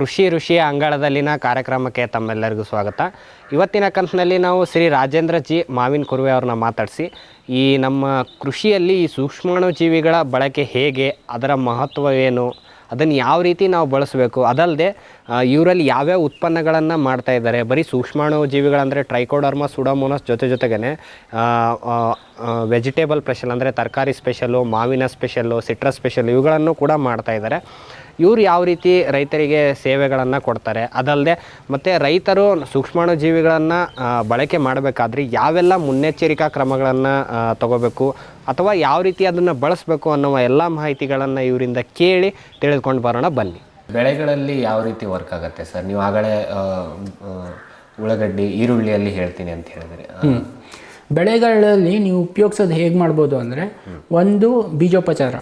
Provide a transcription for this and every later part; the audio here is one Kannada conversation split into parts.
ಕೃಷಿ ಋಷಿಯ ಅಂಗಳದಲ್ಲಿನ ಕಾರ್ಯಕ್ರಮಕ್ಕೆ ತಮ್ಮೆಲ್ಲರಿಗೂ ಸ್ವಾಗತ. ಇವತ್ತಿನ ಕಂತಿನಲ್ಲಿ ನಾವು ಶ್ರೀ ರಾಜೇಂದ್ರ ಜಿ ಮಾವಿನ ಕುರುವೆ ಅವ್ರನ್ನ ಮಾತಾಡಿಸಿ ಈ ನಮ್ಮ ಕೃಷಿಯಲ್ಲಿ ಈ ಸೂಕ್ಷ್ಮಾಣುಜೀವಿಗಳ ಬಳಕೆ ಹೇಗೆ, ಅದರ ಮಹತ್ವ ಏನು, ಅದನ್ನು ಯಾವ ರೀತಿ ನಾವು ಬಳಸಬೇಕು, ಅದಲ್ಲದೆ ಇವರಲ್ಲಿ ಯಾವ್ಯಾವ ಉತ್ಪನ್ನಗಳನ್ನು ಮಾಡ್ತಾ ಇದ್ದಾರೆ. ಬರೀ ಸೂಕ್ಷ್ಮಾಣುಜೀವಿಗಳಂದರೆ ಟ್ರೈಕೋಡರ್ಮ ಸುಡೋಮೋನಸ್ ಜೊತೆಗೇ ವೆಜಿಟೇಬಲ್ ಸ್ಪೆಷಲ್ ಅಂದರೆ ತರಕಾರಿ ಸ್ಪೆಷಲು, ಮಾವಿನ ಸ್ಪೆಷಲ್ಲು, ಸಿಟ್ರಸ್ ಸ್ಪೆಷಲ್ ಇವುಗಳನ್ನು ಕೂಡ ಮಾಡ್ತಾ ಇದ್ದಾರೆ. ಇವರು ಯಾವ ರೀತಿ ರೈತರಿಗೆ ಸೇವೆಗಳನ್ನು ಕೊಡ್ತಾರೆ, ಅದಲ್ಲದೆ ಮತ್ತು ರೈತರು ಸೂಕ್ಷ್ಮಾಣುಜೀವಿಗಳನ್ನು ಬಳಕೆ ಮಾಡಬೇಕಾದ್ರೆ ಯಾವೆಲ್ಲ ಮುನ್ನೆಚ್ಚರಿಕಾ ಕ್ರಮಗಳನ್ನು ತಗೋಬೇಕು ಅಥವಾ ಯಾವ ರೀತಿ ಅದನ್ನು ಬಳಸಬೇಕು ಅನ್ನುವ ಎಲ್ಲ ಮಾಹಿತಿಗಳನ್ನು ಇವರಿಂದ ಕೇಳಿ ತಿಳಿದುಕೊಂಡು ಬರೋಣ ಬನ್ನಿ. ಬೆಳೆಗಳಲ್ಲಿ ಯಾವ ರೀತಿ ವರ್ಕ್ ಆಗುತ್ತೆ ಸರ್? ನೀವು ಆಗಲೇ ಉಳ್ಳಾಗಡ್ಡಿ, ಈರುಳ್ಳಿಯಲ್ಲಿ ಹೇಳ್ತೀನಿ ಅಂತ ಹೇಳಿದ್ರಿ. ಬೆಳೆಗಳಲ್ಲಿ ನೀವು ಉಪಯೋಗಿಸೋದು ಹೇಗೆ ಮಾಡ್ಬೋದು ಅಂದರೆ, ಒಂದು ಬೀಜೋಪಚಾರ.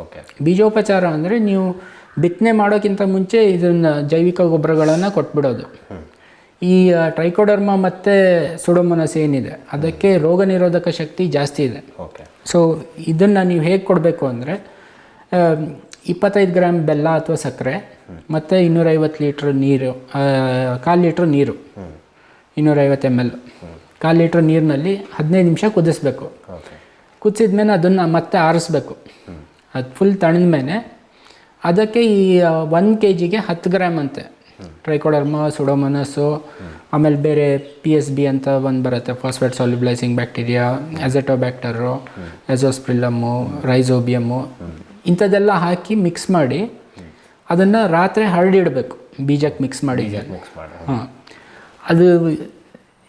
ಓಕೆ, ಬೀಜೋಪಚಾರ ಅಂದರೆ ನೀವು ಬಿತ್ತನೆ ಮಾಡೋಕ್ಕಿಂತ ಮುಂಚೆ ಇದನ್ನು ಜೈವಿಕ ಗೊಬ್ಬರಗಳನ್ನು ಕೊಟ್ಬಿಡೋದು. ಈ ಟ್ರೈಕೋಡರ್ಮ ಮತ್ತು ಸುಡೋಮೋನಸ್ ಏನಿದೆ ಅದಕ್ಕೆ ರೋಗ ನಿರೋಧಕ ಶಕ್ತಿ ಜಾಸ್ತಿ ಇದೆ. ಓಕೆ, ಸೊ ಇದನ್ನು ನೀವು ಹೇಗೆ ಕೊಡಬೇಕು ಅಂದರೆ 25 ಗ್ರಾಮ್ ಬೆಲ್ಲ ಅಥವಾ ಸಕ್ಕರೆ ಮತ್ತು 250 ಲೀಟ್ರ್ ನೀರು, 1/4 ಲೀಟ್ರ್ ನೀರು, 250 ml, 1/4 ಲೀಟ್ರ್ ನೀರಿನಲ್ಲಿ 15 ನಿಮಿಷ ಕುದಿಸ್ಬೇಕು. ಕುದಿಸಿದ್ಮೇಲೆ ಅದನ್ನು ಮತ್ತೆ ಆರಿಸ್ಬೇಕು. ಅದು ಫುಲ್ ತಣಿದ ಮೇಲೆ ಅದಕ್ಕೆ ಈ 1 kgಗೆ 10 ಗ್ರಾಮ್ ಅಂತೆ ಟ್ರೈಕೋಡರ್ಮ, ಸುಡೋಮೋನಸ್ಸು, ಆಮೇಲೆ ಬೇರೆ PSB ಅಂತ ಒಂದು ಬರುತ್ತೆ, ಫಾಸ್ಫೇಟ್ ಸಾಲ್ಯುಬಲೈಸಿಂಗ್ ಬ್ಯಾಕ್ಟೀರಿಯಾ, ಅಜೆಟೋಬ್ಯಾಕ್ಟರು, ಎಜೋಸ್ಪ್ರಿಲ್ಲಮ್ಮು, ರೈಸೋಬಿಯಮ್ಮು, ಇಂಥದ್ದೆಲ್ಲ ಹಾಕಿ ಮಿಕ್ಸ್ ಮಾಡಿ ಅದನ್ನು ರಾತ್ರಿ ಹರಡಿಡಬೇಕು. ಬೀಜಕ್ಕೆ ಮಿಕ್ಸ್ ಮಾಡಿ. ಹಾಂ, ಅದು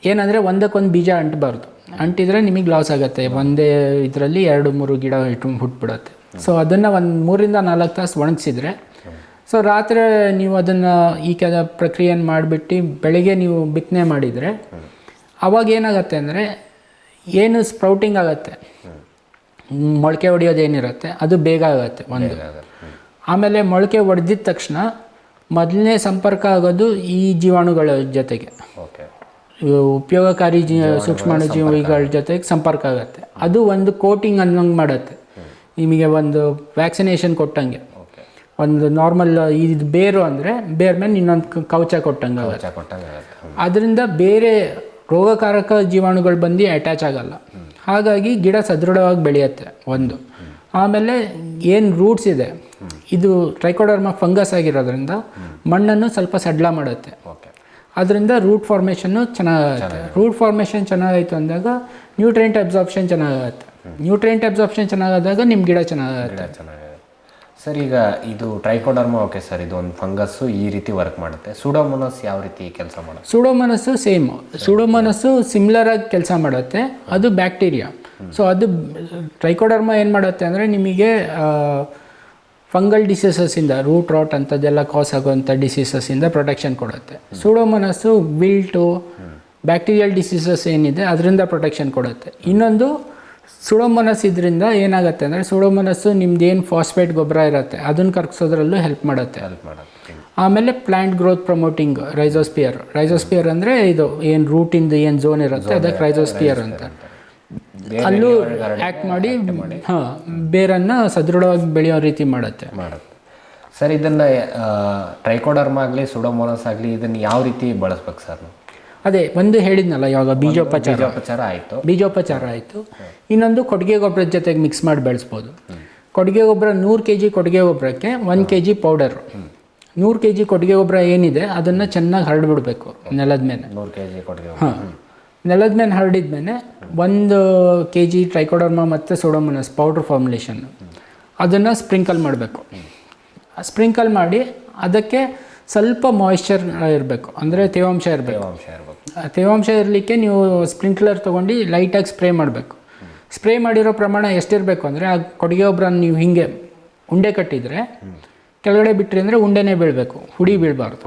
ಏನಂದರೆ ಒಂದಕ್ಕೊಂದು ಬೀಜ ಅಂಟಬಾರ್ದು. ಅಂಟಿದರೆ ನಿಮಗೆ ಲಾಸ್ ಆಗುತ್ತೆ. ಒಂದೇ ಇದರಲ್ಲಿ 2-3 ಗಿಡ ಹುಟ್ಬಿಡುತ್ತೆ. ಸೊ ಅದನ್ನು ಒಂದು 3 ರಿಂದ 4 ತಾಸು ಒಣಗಿಸಿದ್ರೆ, ಸೊ ರಾತ್ರಿ ನೀವು ಅದನ್ನು ಈ ಪ್ರಕ್ರಿಯೆಯನ್ನು ಮಾಡಿಬಿಟ್ಟು ಬೆಳಗ್ಗೆ ನೀವು ಬಿತ್ತನೆ ಮಾಡಿದರೆ ಅವಾಗ ಏನಾಗುತ್ತೆ ಅಂದರೆ, ಏನು ಸ್ಪ್ರೌಟಿಂಗ್ ಆಗುತ್ತೆ, ಮೊಳಕೆ ಹೊಡೆಯೋದೇನಿರುತ್ತೆ ಅದು ಬೇಗ ಆಗುತ್ತೆ ಒಂದು. ಆಮೇಲೆ ಮೊಳಕೆ ಹೊಡೆದಿದ ತಕ್ಷಣ ಮೊದಲನೇ ಸಂಪರ್ಕ ಆಗೋದು ಈ ಜೀವಾಣುಗಳ ಜೊತೆಗೆ, ಉಪಯೋಗಕಾರಿ ಸೂಕ್ಷ್ಮಾಣುಜೀವಿಗಳ ಜೊತೆಗೆ ಸಂಪರ್ಕ ಆಗುತ್ತೆ. ಅದು ಒಂದು ಕೋಟಿಂಗ್ ಅನ್ನೋಂಗೆ ಮಾಡುತ್ತೆ. ನಿಮಗೆ ಒಂದು ವ್ಯಾಕ್ಸಿನೇಷನ್ ಕೊಟ್ಟಂಗೆ, ಒಂದು ನಾರ್ಮಲ್ ಇದು ಬೇರು ಅಂದರೆ ಬೇರೆ ಮೇಲೆ ಇನ್ನೊಂದು ಕವಚ ಕೊಟ್ಟಂಗೆ ಆಗುತ್ತೆ. ಅದರಿಂದ ಬೇರೆ ರೋಗಕಾರಕ ಜೀವಾಣುಗಳು ಬಂದು ಅಟ್ಯಾಚ್ ಆಗಲ್ಲ. ಹಾಗಾಗಿ ಗಿಡ ಸದೃಢವಾಗಿ ಬೆಳೆಯುತ್ತೆ ಒಂದು. ಆಮೇಲೆ ಏನು ರೂಟ್ಸ್ ಇದೆ, ಇದು ಟ್ರೈಕೋಡರ್ಮ ಫಂಗಸ್ ಆಗಿರೋದ್ರಿಂದ ಮಣ್ಣನ್ನು ಸ್ವಲ್ಪ ಸಡ್ಲ ಮಾಡುತ್ತೆ. ಅದರಿಂದ ರೂಟ್ ಫಾರ್ಮೇಷನ್ನು ಚೆನ್ನಾಗುತ್ತೆ. ರೂಟ್ ಫಾರ್ಮೇಷನ್ ಚೆನ್ನಾಗಾಯಿತು ಅಂದಾಗ ನ್ಯೂಟ್ರಿಯೆಂಟ್ ಅಬ್ಸಾರ್ಪ್ಷನ್ ಚೆನ್ನಾಗುತ್ತೆ. ನ್ಯೂಟ್ರಿಯೆಂಟ್ ಅಬ್ಸಾರ್ಪ್ಷನ್ ಚೆನ್ನಾಗಾದಾಗ ನಿಮ್ಮ ಗಿಡ ಚೆನ್ನಾಗುತ್ತೆ. ಸರ್, ಈಗ ಇದು ಟ್ರೈಕೋಡರ್ಮ ಓಕೆ ಸರ್, ಇದು ಒಂದು ಫಂಗಸ್ಸು ಈ ರೀತಿ ವರ್ಕ್ ಮಾಡುತ್ತೆ. ಸುಡೋಮೋನಸ್ ಯಾವ ರೀತಿ ಕೆಲಸ ಮಾಡುತ್ತೆ? ಸುಡೋಮೋನಸ್ಸು ಸೇಮ್. ಸುಡೋಮೋನಸ್ಸು ಸಿಮಿಲರ್ ಆಗಿ ಕೆಲಸ ಮಾಡುತ್ತೆ. ಅದು ಬ್ಯಾಕ್ಟೀರಿಯಾ. ಸೊ ಅದು ಟ್ರೈಕೋಡರ್ಮ ಏನು ಮಾಡುತ್ತೆ ಅಂದರೆ, ನಿಮಗೆ ಫಂಗಲ್ ಡಿಸೀಸಸ್ಸಿಂದ, ರೂಟ್ ರಾಟ್ ಅಂಥದ್ದೆಲ್ಲ ಕಾಸ್ ಆಗುವಂಥ ಡಿಸೀಸಸ್ಸಿಂದ ಪ್ರೊಟೆಕ್ಷನ್ ಕೊಡುತ್ತೆ. ಸುಡೋಮೋನಸ್ಸು ವಿಲ್ಟು, ಬ್ಯಾಕ್ಟೀರಿಯಲ್ ಡಿಸೀಸಸ್ ಏನಿದೆ ಅದರಿಂದ ಪ್ರೊಟೆಕ್ಷನ್ ಕೊಡುತ್ತೆ. ಇನ್ನೊಂದು ಸುಡೋಮೋನಸ್ ಇದರಿಂದ ಏನಾಗುತ್ತೆ ಅಂದರೆ, ಸುಡೋಮೋನಸ್ಸು ನಿಮ್ದು ಏನು ಫಾಸ್ಫೇಟ್ ಗೊಬ್ಬರ ಇರುತ್ತೆ ಅದನ್ನು ಕರಗಿಸೋದ್ರಲ್ಲೂ ಹೆಲ್ಪ್ ಮಾಡುತ್ತೆ. ಆಮೇಲೆ ಪ್ಲ್ಯಾಂಟ್ ಗ್ರೋತ್ ಪ್ರಮೋಟಿಂಗ್ ರೈಸೋಸ್ಪಿಯರ್ ಅಂದರೆ ಇದು ಏನು ರೂಟಿಂದು ಏನು ಝೋನ್ ಇರುತ್ತೆ ಅದಕ್ಕೆ ರೈಸೋಸ್ಪಿಯರ್ ಅಂತ. ಅಲ್ಲೂ ಆ್ಯಕ್ಟ್ ಮಾಡಿ ಬೇರನ್ನು ಸದೃಢವಾಗಿ ಬೆಳೆಯೋ ರೀತಿ ಮಾಡುತ್ತೆ. ಸರ್, ಇದನ್ನು ಟ್ರೈಕೋಡರ್ಮ ಆಗಲಿ ಸುಡೋಮೋನಸ್ ಆಗಲಿ ಇದನ್ನು ಯಾವ ರೀತಿ ಬಳಸ್ಬೇಕು ಸರ್? ಅದೇ ಒಂದು ಹೇಳಿದ್ನಲ್ಲ ಇವಾಗ, ಬೀಜೋಪಚಾರ ಆಯಿತು. ಇನ್ನೊಂದು ಕೊಟ್ಟಿಗೆ ಗೊಬ್ಬರದ ಜೊತೆಗೆ ಮಿಕ್ಸ್ ಮಾಡಿ ಬೆಳೆಸ್ಬೋದು. ಕೊಟ್ಟಿಗೆ ಗೊಬ್ಬರ 100 kg ಕೊಟ್ಟಿಗೆ ಗೊಬ್ಬರಕ್ಕೆ 1 kg ಪೌಡರು. 100 kg ಕೊಟ್ಟಿಗೆ ಗೊಬ್ಬರ ಏನಿದೆ ಅದನ್ನು ಚೆನ್ನಾಗಿ ಹರಡ್ಬಿಡ್ಬೇಕು ನೆಲದ ಮೇಲೆ. 100 kg ಕೊಟ್ಟಿಗೆ. ಹಾಂ, ನೆಲದ ಮೇಲೆ ಹರಡಿದ್ಮೇಲೆ 1 kg ಟ್ರೈಕೋಡರ್ಮ ಮತ್ತು ಸೊಡೋಮೋನಸ್ ಪೌಡ್ರ್ ಫಾರ್ಮುಲೇಷನ್ ಅದನ್ನು ಸ್ಪ್ರಿಂಕಲ್ ಮಾಡಬೇಕು. ಸ್ಪ್ರಿಂಕಲ್ ಮಾಡಿ ಅದಕ್ಕೆ ಸ್ವಲ್ಪ ಮಾಯಿಶ್ಚರ್ ಇರಬೇಕು, ಅಂದರೆ ತೇವಾಂಶ ಇರಬೇಕು. ತೇವಾಂಶ ಇರಲಿಕ್ಕೆ ನೀವು ಸ್ಪ್ರಿಂಕ್ಲರ್ ತೊಗೊಂಡು ಲೈಟಾಗಿ ಸ್ಪ್ರೇ ಮಾಡಬೇಕು. ಸ್ಪ್ರೇ ಮಾಡಿರೋ ಪ್ರಮಾಣ ಎಷ್ಟಿರಬೇಕು ಅಂದರೆ, ಆ ಕೊಟ್ಟಿಗೆ ಗೊಬ್ಬರ ನೀವು ಹೀಗೆ ಉಂಡೆ ಕಟ್ಟಿದರೆ ಕೆಳಗಡೆ ಬಿಟ್ಟರೆ ಅಂದರೆ ಉಂಡೆನೇ ಬೀಳಬೇಕು, ಹುಡಿ ಬೀಳಬಾರ್ದು.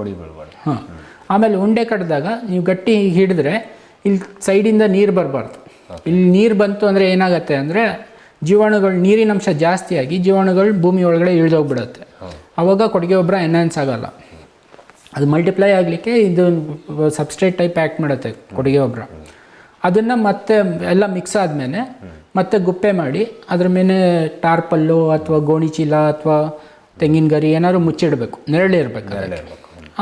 ಹಾಂ, ಆಮೇಲೆ ಉಂಡೆ ಕಟ್ಟಿದಾಗ ನೀವು ಗಟ್ಟಿ ಹಿಡಿದ್ರೆ ಇಲ್ಲಿ ಸೈಡಿಂದ ನೀರು ಬರಬಾರ್ದು. ಇಲ್ಲಿ ನೀರು ಬಂತು ಅಂದರೆ ಏನಾಗುತ್ತೆ ಅಂದರೆ, ಜೀವಾಣುಗಳು, ನೀರಿನಂಶ ಜಾಸ್ತಿಯಾಗಿ ಜೀವಾಣುಗಳು ಭೂಮಿ ಒಳಗಡೆ ಇಳಿದೋಗ್ಬಿಡುತ್ತೆ. ಆವಾಗ ಕೊಟ್ಟಿಗೆ ಗೊಬ್ಬರ ಎನ್ಹಾನ್ಸ್ ಆಗೋಲ್ಲ. ಅದು ಮಲ್ಟಿಪ್ಲೈ ಆಗಲಿಕ್ಕೆ ಇದು ಸಬ್ಸ್ಟ್ರೇಟ್ ಟೈಪ್ ಆ್ಯಕ್ಟ್ ಮಾಡುತ್ತೆ ಕೊಟ್ಟಿಗೆ ಗೊಬ್ಬರ. ಅದನ್ನು ಮತ್ತೆ ಎಲ್ಲ ಮಿಕ್ಸ್ ಆದಮೇಲೆ ಮತ್ತೆ ಗುಪ್ಪೆ ಮಾಡಿ ಅದ್ರ ಮೇಲೆ ಟಾರ್ಪಲ್ಲು ಅಥವಾ ಗೋಣಿ ಚೀಲ ಅಥವಾ ತೆಂಗಿನ ಗರಿ ಏನಾದ್ರು ಮುಚ್ಚಿಡಬೇಕು, ನೆರಳಿರಬೇಕು.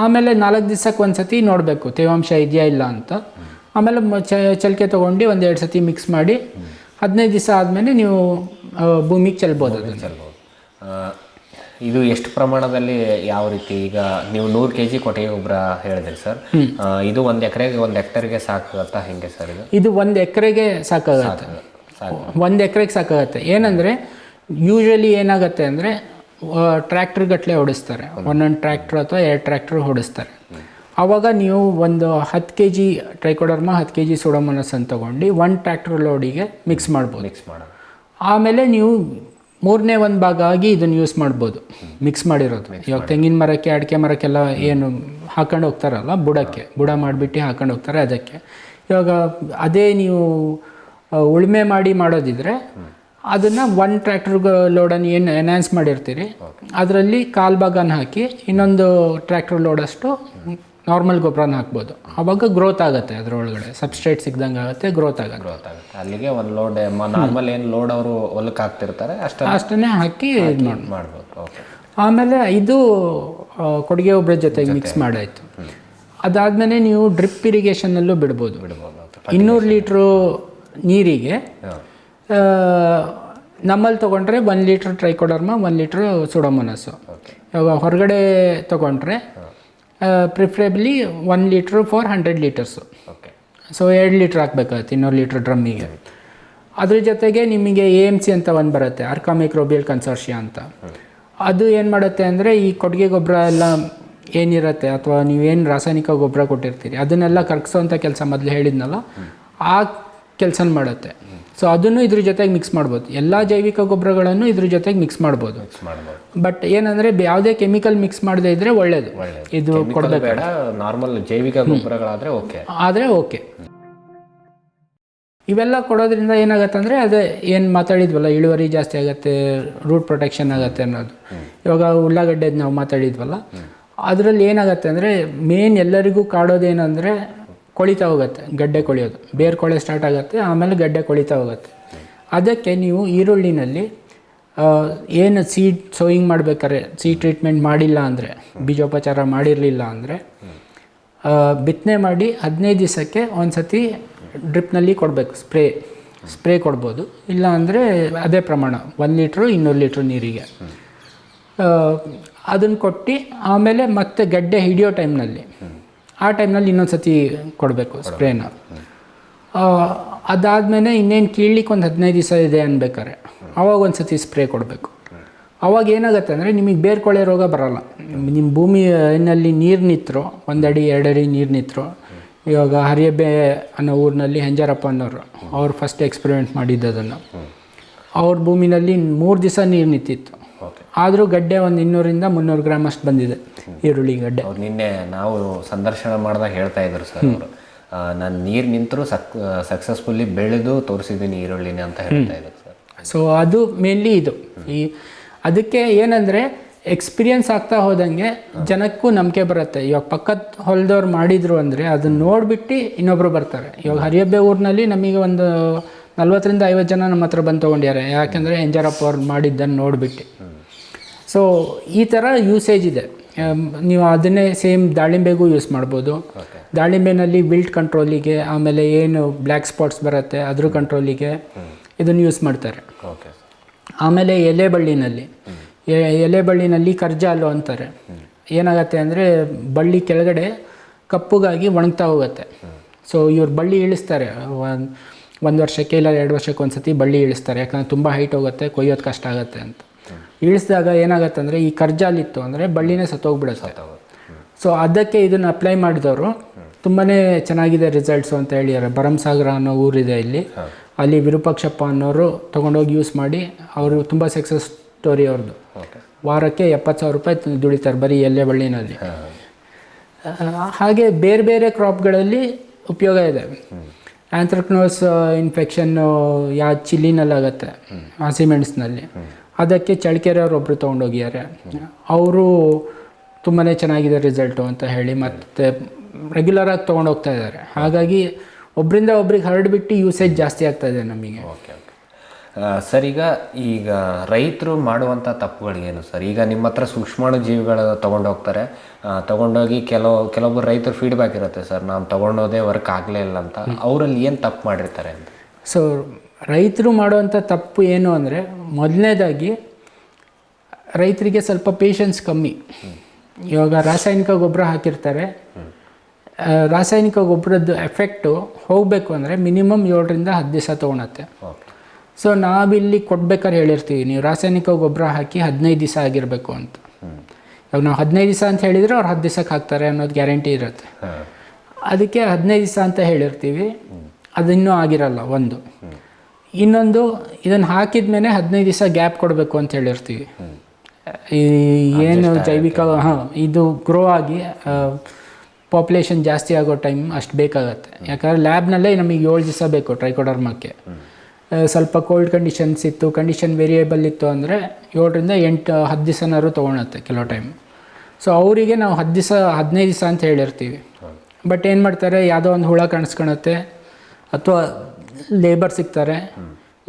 ಆಮೇಲೆ 4 ದಿವಸಕ್ಕೆ ಒಂದು ಸತಿ ನೋಡಬೇಕು ತೇವಾಂಶ ಇದೆಯಾ ಇಲ್ಲ ಅಂತ. ಆಮೇಲೆ ಚಲಿಕೆ ತೊಗೊಂಡು 1-2 ಸತಿ ಮಿಕ್ಸ್ ಮಾಡಿ 15 ದಿವಸ ಆದಮೇಲೆ ನೀವು ಭೂಮಿಗೆ ಚೆಲ್ಬೋದು ಅದನ್ನು. ಇದು ಎಷ್ಟು ಪ್ರಮಾಣದಲ್ಲಿ ಯಾವ ರೀತಿ? ಈಗ ನೀವು 100 kg ಕೊಟ್ಟಿಗೆ ಗೊಬ್ಬರ ಹೇಳಿದ್ರಿ ಸರ್, ಇದು 1 ಎಕರೆಗೆ 1 ಹೆಕ್ಟರ್ಗೆ ಸಾಕಾಗತ್ತಾ ಹೆಂಗೆ ಸರ್? ಇದು 1 ಎಕರೆಗೆ ಸಾಕಾಗತ್ತೆ. 1 ಎಕರೆಗೆ ಸಾಕಾಗತ್ತೆ. ಏನಂದರೆ ಯೂಶ್ವಲಿ ಏನಾಗುತ್ತೆ ಅಂದರೆ ಟ್ರ್ಯಾಕ್ಟರ್ ಗಟ್ಟಲೆ ಓಡಿಸ್ತಾರೆ, ಒಂದೊಂದು ಟ್ರ್ಯಾಕ್ಟರ್ ಅಥವಾ 2 ಟ್ರ್ಯಾಕ್ಟರ್ ಓಡಿಸ್ತಾರೆ. ಆವಾಗ ನೀವು ಒಂದು 10 kg ಟ್ರೈಕೋಡರ್ಮಾ 10 kg ಸೂಡೋಮೋನಾಸ್ ಅಂತ ತೊಗೊಂಡು 1 ಟ್ರ್ಯಾಕ್ಟರ್ ಲೋಡಿಗೆ ಮಿಕ್ಸ್ ಮಾಡ್ಬೋದು. ಆಮೇಲೆ ನೀವು 3ನೇ 1 ಭಾಗ ಆಗಿ ಇದನ್ನು ಯೂಸ್ ಮಾಡ್ಬೋದು ಮಿಕ್ಸ್ ಮಾಡಿರೋದು. ಇವಾಗ ತೆಂಗಿನ ಮರಕ್ಕೆ ಅಡಿಕೆ ಮರಕ್ಕೆಲ್ಲ ಏನು ಹಾಕೊಂಡು ಹೋಗ್ತಾರಲ್ಲ, ಬುಡ ಮಾಡಿಬಿಟ್ಟು ಹಾಕೊಂಡು ಹೋಗ್ತಾರೆ ಅದಕ್ಕೆ. ಇವಾಗ ಅದೇ ನೀವು ಉಳುಮೆ ಮಾಡೋದಿದ್ರೆ ಅದನ್ನು 1 ಟ್ರ್ಯಾಕ್ಟರ್ ಲೋಡನ್ನು ಏನು ಎನ್ಹಾನ್ಸ್ ಮಾಡಿರ್ತೀರಿ ಅದರಲ್ಲಿ 1/4 ಭಾಗನ ಹಾಕಿ ಇನ್ನೊಂದು ಟ್ರ್ಯಾಕ್ಟರ್ ಲೋಡಷ್ಟು ನಾರ್ಮಲ್ ಗೊಬ್ಬರನ ಹಾಕ್ಬೋದು. ಆವಾಗ ಗ್ರೋತ್ ಆಗುತ್ತೆ, ಅದರೊಳಗಡೆ ಸಬ್ಸ್ಟ್ರೇಟ್ ಸಿಗ್ದಂಗೆ ಆಗುತ್ತೆ, ಗ್ರೋತ್ ಆಗುತ್ತೆ. ಅಲ್ಲಿಗೆ 1 ಲೋಡ್ ನಾರ್ಮಲ್ ಏನು ಲೋಡ್ ಅವರು ಹೊಲಕ್ಕೆ ಹಾಕ್ತಿರ್ತಾರೆ ಅಷ್ಟನ್ನೇ ಹಾಕಿ ಇದು ಮಾಡ್ಬೋದು. ಆಮೇಲೆ ಇದು ಕೊಡುಗೆ ಗೊಬ್ಬರ ಜೊತೆಗೆ ಮಿಕ್ಸ್ ಮಾಡಾಯಿತು. ಅದಾದಮೇಲೆ ನೀವು ಡ್ರಿಪ್ ಇರಿಗೇಷನ್ನಲ್ಲೂ ಬಿಡ್ಬೋದು. 200 ಲೀಟ್ರು ನೀರಿಗೆ ನಮ್ಮಲ್ಲಿ ತೊಗೊಂಡ್ರೆ 1 ಲೀಟ್ರ್ ಟ್ರೈಕೋಡರ್ಮಾ 1 ಲೀಟ್ರ್ ಸೂಡೋಮೋನಾಸು. ಇವಾಗ ಹೊರಗಡೆ ತೊಗೊಂಡ್ರೆ preferably 1 litre for 100 litres. So 2 litre ಹಾಕ್ಬೇಕಾಗುತ್ತೆ 200 ಲೀಟ್ರ್ ಡ್ರಮ್ಮಿಗೆ. ಅದ್ರ ಜೊತೆಗೆ ನಿಮಗೆ AMC ಅಂತ ಒಂದು ಬರುತ್ತೆ, ಆರ್ಕಾ ಮೈಕ್ರೋಬಿಯಲ್ ಕನ್ಸೋರ್ಷಿಯಾ ಅಂತ. ಅದು ಏನು ಮಾಡುತ್ತೆ ಅಂದರೆ ಈ ಕೊಟ್ಟಿಗೆ ಗೊಬ್ಬರ ಎಲ್ಲ ಏನಿರುತ್ತೆ ಅಥವಾ ನೀವೇನು ರಾಸಾಯನಿಕ ಗೊಬ್ಬರ ಕೊಟ್ಟಿರ್ತೀರಿ ಅದನ್ನೆಲ್ಲ ಕರಗಿಸೋವಂಥ ಕೆಲಸ ಮೊದಲು ಹೇಳಿದ್ನಲ್ಲ, ಆ ಕೆಲಸ ಮಾಡುತ್ತೆ. ಸೊ ಅದನ್ನು ಇದ್ರ ಜೊತೆಗೆ ಮಿಕ್ಸ್ ಮಾಡ್ಬೋದು. ಎಲ್ಲ ಜೈವಿಕ ಗೊಬ್ಬರಗಳನ್ನು ಇದ್ರ ಜೊತೆಗೆ ಮಿಕ್ಸ್ ಮಾಡ್ಬೋದು. ಬಟ್ ಏನಂದರೆ ಯಾವುದೇ ಕೆಮಿಕಲ್ ಮಿಕ್ಸ್ ಮಾಡದೇ ಇದ್ದರೆ ಒಳ್ಳೆಯದು. ಇದು ಕೊಡಬೇಕು, ನಾರ್ಮಲ್ ಜೈವಿಕ ಗೊಬ್ಬರಗಳಾದರೆ ಓಕೆ. ಇವೆಲ್ಲ ಕೊಡೋದ್ರಿಂದ ಏನಾಗುತ್ತೆ ಅಂದರೆ ಅದೇ ಏನು ಮಾತಾಡಿದ್ವಲ್ಲ, ಇಳುವರಿ ಜಾಸ್ತಿ ಆಗುತ್ತೆ, ರೂಟ್ ಪ್ರೊಟೆಕ್ಷನ್ ಆಗುತ್ತೆ ಅನ್ನೋದು. ಇವಾಗ ಉಳ್ಳಾಗಡ್ಡೆದು ನಾವು ಮಾತಾಡಿದ್ವಲ್ಲ, ಅದರಲ್ಲಿ ಏನಾಗುತ್ತೆ ಅಂದರೆ ಮೇನ್ ಎಲ್ಲರಿಗೂ ಕಾಡೋದೇನೆಂದರೆ ಕೊಳಿತಾ ಹೋಗುತ್ತೆ, ಗಡ್ಡೆ ಕೊಳೆಯೋದು. ಬೇರೆ ಕೊಳೆ ಸ್ಟಾರ್ಟ್ ಆಗುತ್ತೆ, ಆಮೇಲೆ ಗಡ್ಡೆ ಕೊಳಿತಾ ಹೋಗುತ್ತೆ. ಅದಕ್ಕೆ ನೀವು ಈರುಳ್ಳಿನಲ್ಲಿ ಏನು ಸೀಡ್ ಸೋಯಿಂಗ್ ಮಾಡ್ಬೇಕಾದ್ರೆ ಸೀಡ್ ಟ್ರೀಟ್ಮೆಂಟ್ ಮಾಡಿಲ್ಲ ಅಂದರೆ, ಬೀಜೋಪಚಾರ ಮಾಡಿರಲಿಲ್ಲ ಅಂದರೆ ಬಿತ್ತನೆ ಮಾಡಿ 15 ದಿವಸಕ್ಕೆ ಒಂದು ಸತಿ ಡ್ರಿಪ್ನಲ್ಲಿ ಕೊಡಬೇಕು, ಸ್ಪ್ರೇ ಕೊಡ್ಬೋದು. ಇಲ್ಲ ಅಂದರೆ ಅದೇ ಪ್ರಮಾಣ 1 ಲೀಟ್ರು 200 ಲೀಟ್ರ್ ನೀರಿಗೆ ಅದನ್ನು ಕೊಟ್ಟು ಆಮೇಲೆ ಮತ್ತೆ ಗಡ್ಡೆ ಹಿಡಿಯೋ ಟೈಮ್ನಲ್ಲಿ ಆ ಟೈಮ್ನಲ್ಲಿ ಇನ್ನೊಂದು ಸತಿ ಕೊಡಬೇಕು ಸ್ಪ್ರೇನ. ಅದಾದಮೇಲೆ ಇನ್ನೇನು ಕೀಳ್ಲಿಕ್ಕೆ ಒಂದು 15 ದಿವಸ ಇದೆ ಅನ್ಬೇಕಾರೆ ಆವಾಗ ಒಂದು ಸತಿ ಸ್ಪ್ರೇ ಕೊಡಬೇಕು. ಆವಾಗ ಏನಾಗುತ್ತೆ ಅಂದರೆ ನಿಮಗೆ ಬೇರೆ ಕೊಳೆ ರೋಗ ಬರೋಲ್ಲ. ನಿಮ್ಮ ಭೂಮಿಯಲ್ಲಿ ನೀರು ನಿಂತರು, 1 ಅಡಿ 2 ಅಡಿ ನೀರು ನಿಂತರು. ಇವಾಗ ಹರಿಯಬ್ಬೆ ಅನ್ನೋ ಊರಿನಲ್ಲಿ ಹೆಂಜರಪ್ಪ ಅನ್ನೋರು, ಅವ್ರು ಫಸ್ಟ್ ಎಕ್ಸ್ಪೆರಿಮೆಂಟ್ ಮಾಡಿದ್ದು ಅದನ್ನು. ಅವ್ರ ಭೂಮಿನಲ್ಲಿ 3 ದಿವಸ ನೀರು ನಿಂತಿತ್ತು, ಆದರೂ ಗಡ್ಡೆ ಒಂದು 200-300 ಗ್ರಾಮ್ ಅಷ್ಟು ಬಂದಿದೆ ಈರುಳ್ಳಿ ಗಡ್ಡೆ. ನಿನ್ನೆ ನಾವು ಸಂದರ್ಶನ ಮಾಡಿದಾಗ ಹೇಳ್ತಾ ಇದ್ರು ಸರ್ ಅವರು, ನಾನು ನೀರು ನಿಂತರೂ ಸಕ್ಸಸ್ಫುಲ್ಲಿ ಬೆಳೆದು ತೋರಿಸಿದ್ದೀನಿ ಈರುಳ್ಳಿನೇ ಅಂತ ಹೇಳ್ತಾ ಇದ್ರು ಸರ್. ಸೊ ಅದು ಮೇನ್ಲಿ ಇದು. ಅದಕ್ಕೆ ಏನಂದರೆ ಎಕ್ಸ್ಪೀರಿಯನ್ಸ್ ಆಗ್ತಾ ಹೋದಂಗೆ ಜನಕ್ಕೂ ನಂಬಿಕೆ ಬರುತ್ತೆ. ಇವಾಗ ಪಕ್ಕದ ಹೊಲದವ್ರು ಮಾಡಿದರು ಅಂದರೆ ಅದನ್ನು ನೋಡಿಬಿಟ್ಟು ಇನ್ನೊಬ್ಬರು ಬರ್ತಾರೆ. ಇವಾಗ ಹರಿಯಬ್ಬೆ ಊರಿನಲ್ಲಿ ನಮಗೆ ಒಂದು 40-50 ಜನ ನಮ್ಮ ಹತ್ರ ಬಂದು ತೊಗೊಂಡಿದ್ದಾರೆ, ಯಾಕೆಂದರೆ ಎಂಜರಪ್ಪ ಅವ್ರು ಮಾಡಿದ್ದನ್ನು ನೋಡಿಬಿಟ್ಟು. ಸೊ ಈ ಥರ ಯೂಸೇಜ್ ಇದೆ. ನೀವು ಅದನ್ನೇ ಸೇಮ್ ದಾಳಿಂಬೆಗೂ ಯೂಸ್ ಮಾಡ್ಬೋದು. ದಾಳಿಂಬೆನಲ್ಲಿ ವಿಲ್ಟ್ ಕಂಟ್ರೋಲಿಗೆ, ಆಮೇಲೆ ಏನು ಬ್ಲ್ಯಾಕ್ ಸ್ಪಾಟ್ಸ್ ಬರುತ್ತೆ ಅದ್ರ ಕಂಟ್ರೋಲಿಗೆ ಇದನ್ನು ಯೂಸ್ ಮಾಡ್ತಾರೆ. ಆಮೇಲೆ ಎಲೆಬಳ್ಳಿನಲ್ಲಿ ಕರ್ಜಾಲು ಅಂತಾರೆ. ಏನಾಗುತ್ತೆ ಅಂದರೆ ಬಳ್ಳಿ ಕೆಳಗಡೆ ಕಪ್ಪುಗಾಗಿ ಒಣಗ್ತಾ ಹೋಗುತ್ತೆ. ಸೊ ಇವ್ರು ಬಳ್ಳಿ ಇಳಿಸ್ತಾರೆ, 1 ವರ್ಷಕ್ಕೆ ಇಲ್ಲ 2 ವರ್ಷಕ್ಕೆ ಒಂದು ಸತಿ ಬಳ್ಳಿ ಇಳಿಸ್ತಾರೆ, ಯಾಕಂದರೆ ತುಂಬ ಹೈಟ್ ಹೋಗುತ್ತೆ, ಕೊಯ್ಯೋದು ಕಷ್ಟ ಆಗುತ್ತೆ ಅಂತ. ಇಳಿಸಿದಾಗ ಏನಾಗುತ್ತೆ ಅಂದರೆ ಈ ಕರ್ಜಾಲಿತ್ತು ಅಂದರೆ ಬಳ್ಳಿನೇ ಸತ್ತೋಗ್ಬಿಡುತ್ತೆ. ಸೊ ಅದಕ್ಕೆ ಇದನ್ನು ಅಪ್ಲೈ ಮಾಡಿದವರು ತುಂಬಾ ಚೆನ್ನಾಗಿದೆ ರಿಸಲ್ಟ್ಸು ಅಂತ ಹೇಳಿದ್ದಾರೆ. ಭರಮಸಾಗರ ಅನ್ನೋ ಊರಿದೆ ಇಲ್ಲಿ, ಅಲ್ಲಿ ವಿರೂಪಾಕ್ಷಪ್ಪ ಅನ್ನೋರು ತೊಗೊಂಡೋಗಿ ಯೂಸ್ ಮಾಡಿ ಅವರು ತುಂಬ ಸಕ್ಸಸ್ ಸ್ಟೋರಿ ಅವ್ರದ್ದು. ವಾರಕ್ಕೆ 70,000 ರೂಪಾಯಿ ದುಡಿತಾರೆ ಬರೀ ಎಲೆ ಬಳ್ಳಿನಲ್ಲಿ. ಹಾಗೆ ಬೇರೆ ಬೇರೆ ಕ್ರಾಪ್ಗಳಲ್ಲಿ ಉಪಯೋಗ ಇದೆ. ಆಂಥ್ರಕ್ನೋಸ್ ಇನ್ಫೆಕ್ಷನ್ನು ಚಿಲ್ಲಿನಲ್ಲಾಗತ್ತೆ, ಹಸಿಮೆಣಸಿನಲ್ಲಿ. ಅದಕ್ಕೆ ಚಳ್ಳಕೆರೆಯವ್ರು ಒಬ್ಬರು ತೊಗೊಂಡೋಗಿದ್ದಾರೆ, ಅವರು ತುಂಬಾ ಚೆನ್ನಾಗಿದೆ ರಿಸಲ್ಟು ಅಂತ ಹೇಳಿ ಮತ್ತು ರೆಗ್ಯುಲರಾಗಿ ತೊಗೊಂಡೋಗ್ತಾ ಇದ್ದಾರೆ. ಹಾಗಾಗಿ ಒಬ್ಬರಿಂದ ಒಬ್ರಿಗೆ ಹರಡಿಬಿಟ್ಟು ಯೂಸೇಜ್ ಜಾಸ್ತಿ ಆಗ್ತಾಯಿದೆ ನಮಗೆ. ಸರ್ ಈಗ ರೈತರು ಮಾಡುವಂಥ ತಪ್ಪುಗಳಿಗೇನು ಸರ್? ಈಗ ನಿಮ್ಮ ಹತ್ರ ಸೂಕ್ಷ್ಮಾಣು ಜೀವಿಗಳು ತೊಗೊಂಡೋಗ್ತಾರೆ, ತೊಗೊಂಡೋಗಿ ಕೆಲವೊಬ್ಬರು ರೈತರು ಫೀಡ್ಬ್ಯಾಕ್ ಇರುತ್ತೆ ಸರ್, ನಾವು ತೊಗೊಂಡೋದೇ ವರ್ಕ್ ಆಗಲೇ ಇಲ್ಲ ಅಂತ. ಅವರಲ್ಲಿ ಏನು ತಪ್ಪು ಮಾಡಿರ್ತಾರೆ ಅಂತ? ಸೊ ರೈತರು ಮಾಡುವಂಥ ತಪ್ಪು ಏನು ಅಂದರೆ, ಮೊದಲನೇದಾಗಿ ರೈತರಿಗೆ ಸ್ವಲ್ಪ ಪೇಷನ್ಸ್ ಕಮ್ಮಿ. ಇವಾಗ ರಾಸಾಯನಿಕ ಗೊಬ್ಬರ ಹಾಕಿರ್ತಾರೆ, ರಾಸಾಯನಿಕ ಗೊಬ್ಬರದ್ದು ಎಫೆಕ್ಟು ಹೋಗಬೇಕು ಅಂದರೆ ಮಿನಿಮಮ್ 7ರಿಂದ 10 ದಿವಸ ತೊಗೊಳತ್ತೆ. ಸೊ ನಾವಿಲ್ಲಿ ಕೊಡ್ಬೇಕಾದ್ರೆ ಹೇಳಿರ್ತೀವಿ, ನೀವು ರಾಸಾಯನಿಕ ಗೊಬ್ಬರ ಹಾಕಿ 15 ದಿವಸ ಆಗಿರಬೇಕು ಅಂತ. ಇವಾಗ ನಾವು 15 ದಿವಸ ಅಂತ ಹೇಳಿದರೆ ಅವ್ರು 10 ದಿವಸಕ್ಕೆ ಹಾಕ್ತಾರೆ ಅನ್ನೋದು ಗ್ಯಾರಂಟಿ ಇರುತ್ತೆ. ಅದಕ್ಕೆ 15 ದಿವಸ ಅಂತ ಹೇಳಿರ್ತೀವಿ, ಅದಿನ್ನೂ ಆಗಿರಲ್ಲ ಒಂದು. ಇನ್ನೊಂದು, ಇದನ್ನು ಹಾಕಿದ ಮೇಲೆ 15 ದಿವಸ ಗ್ಯಾಪ್ ಕೊಡಬೇಕು ಅಂತ ಹೇಳಿರ್ತೀವಿ. ಏನು ಜೈವಿಕ ಇದು ಗ್ರೋ ಆಗಿ ಪಾಪ್ಯುಲೇಷನ್ ಜಾಸ್ತಿ ಆಗೋ ಟೈಮ್ ಅಷ್ಟು ಬೇಕಾಗತ್ತೆ. ಯಾಕಂದರೆ ಲ್ಯಾಬ್ನಲ್ಲೇ ನಮಗೆ 7 ದಿವಸ ಬೇಕು ಟ್ರೈಕೋಡರ್ಮಕ್ಕೆ. ಸ್ವಲ್ಪ ಕೋಲ್ಡ್ ಕಂಡೀಷನ್ ವೇರಿಯೇಬಲ್ ಇತ್ತು ಅಂದರೆ 7ರಿಂದ 8-10 ದಿವಸನಾದ್ರು ತೊಗೊಳತ್ತೆ ಕೆಲವು ಟೈಮ್. ಸೊ ಅವರಿಗೆ ನಾವು 15 ದಿವಸ ಅಂತ ಹೇಳಿರ್ತೀವಿ. ಬಟ್ ಏನು ಮಾಡ್ತಾರೆ, ಯಾವುದೋ ಒಂದು ಹುಳ ಕಾಣಿಸ್ಕೊಳತ್ತೆ ಅಥವಾ ಲೇಬರ್ ಸಿಗ್ತಾರೆ,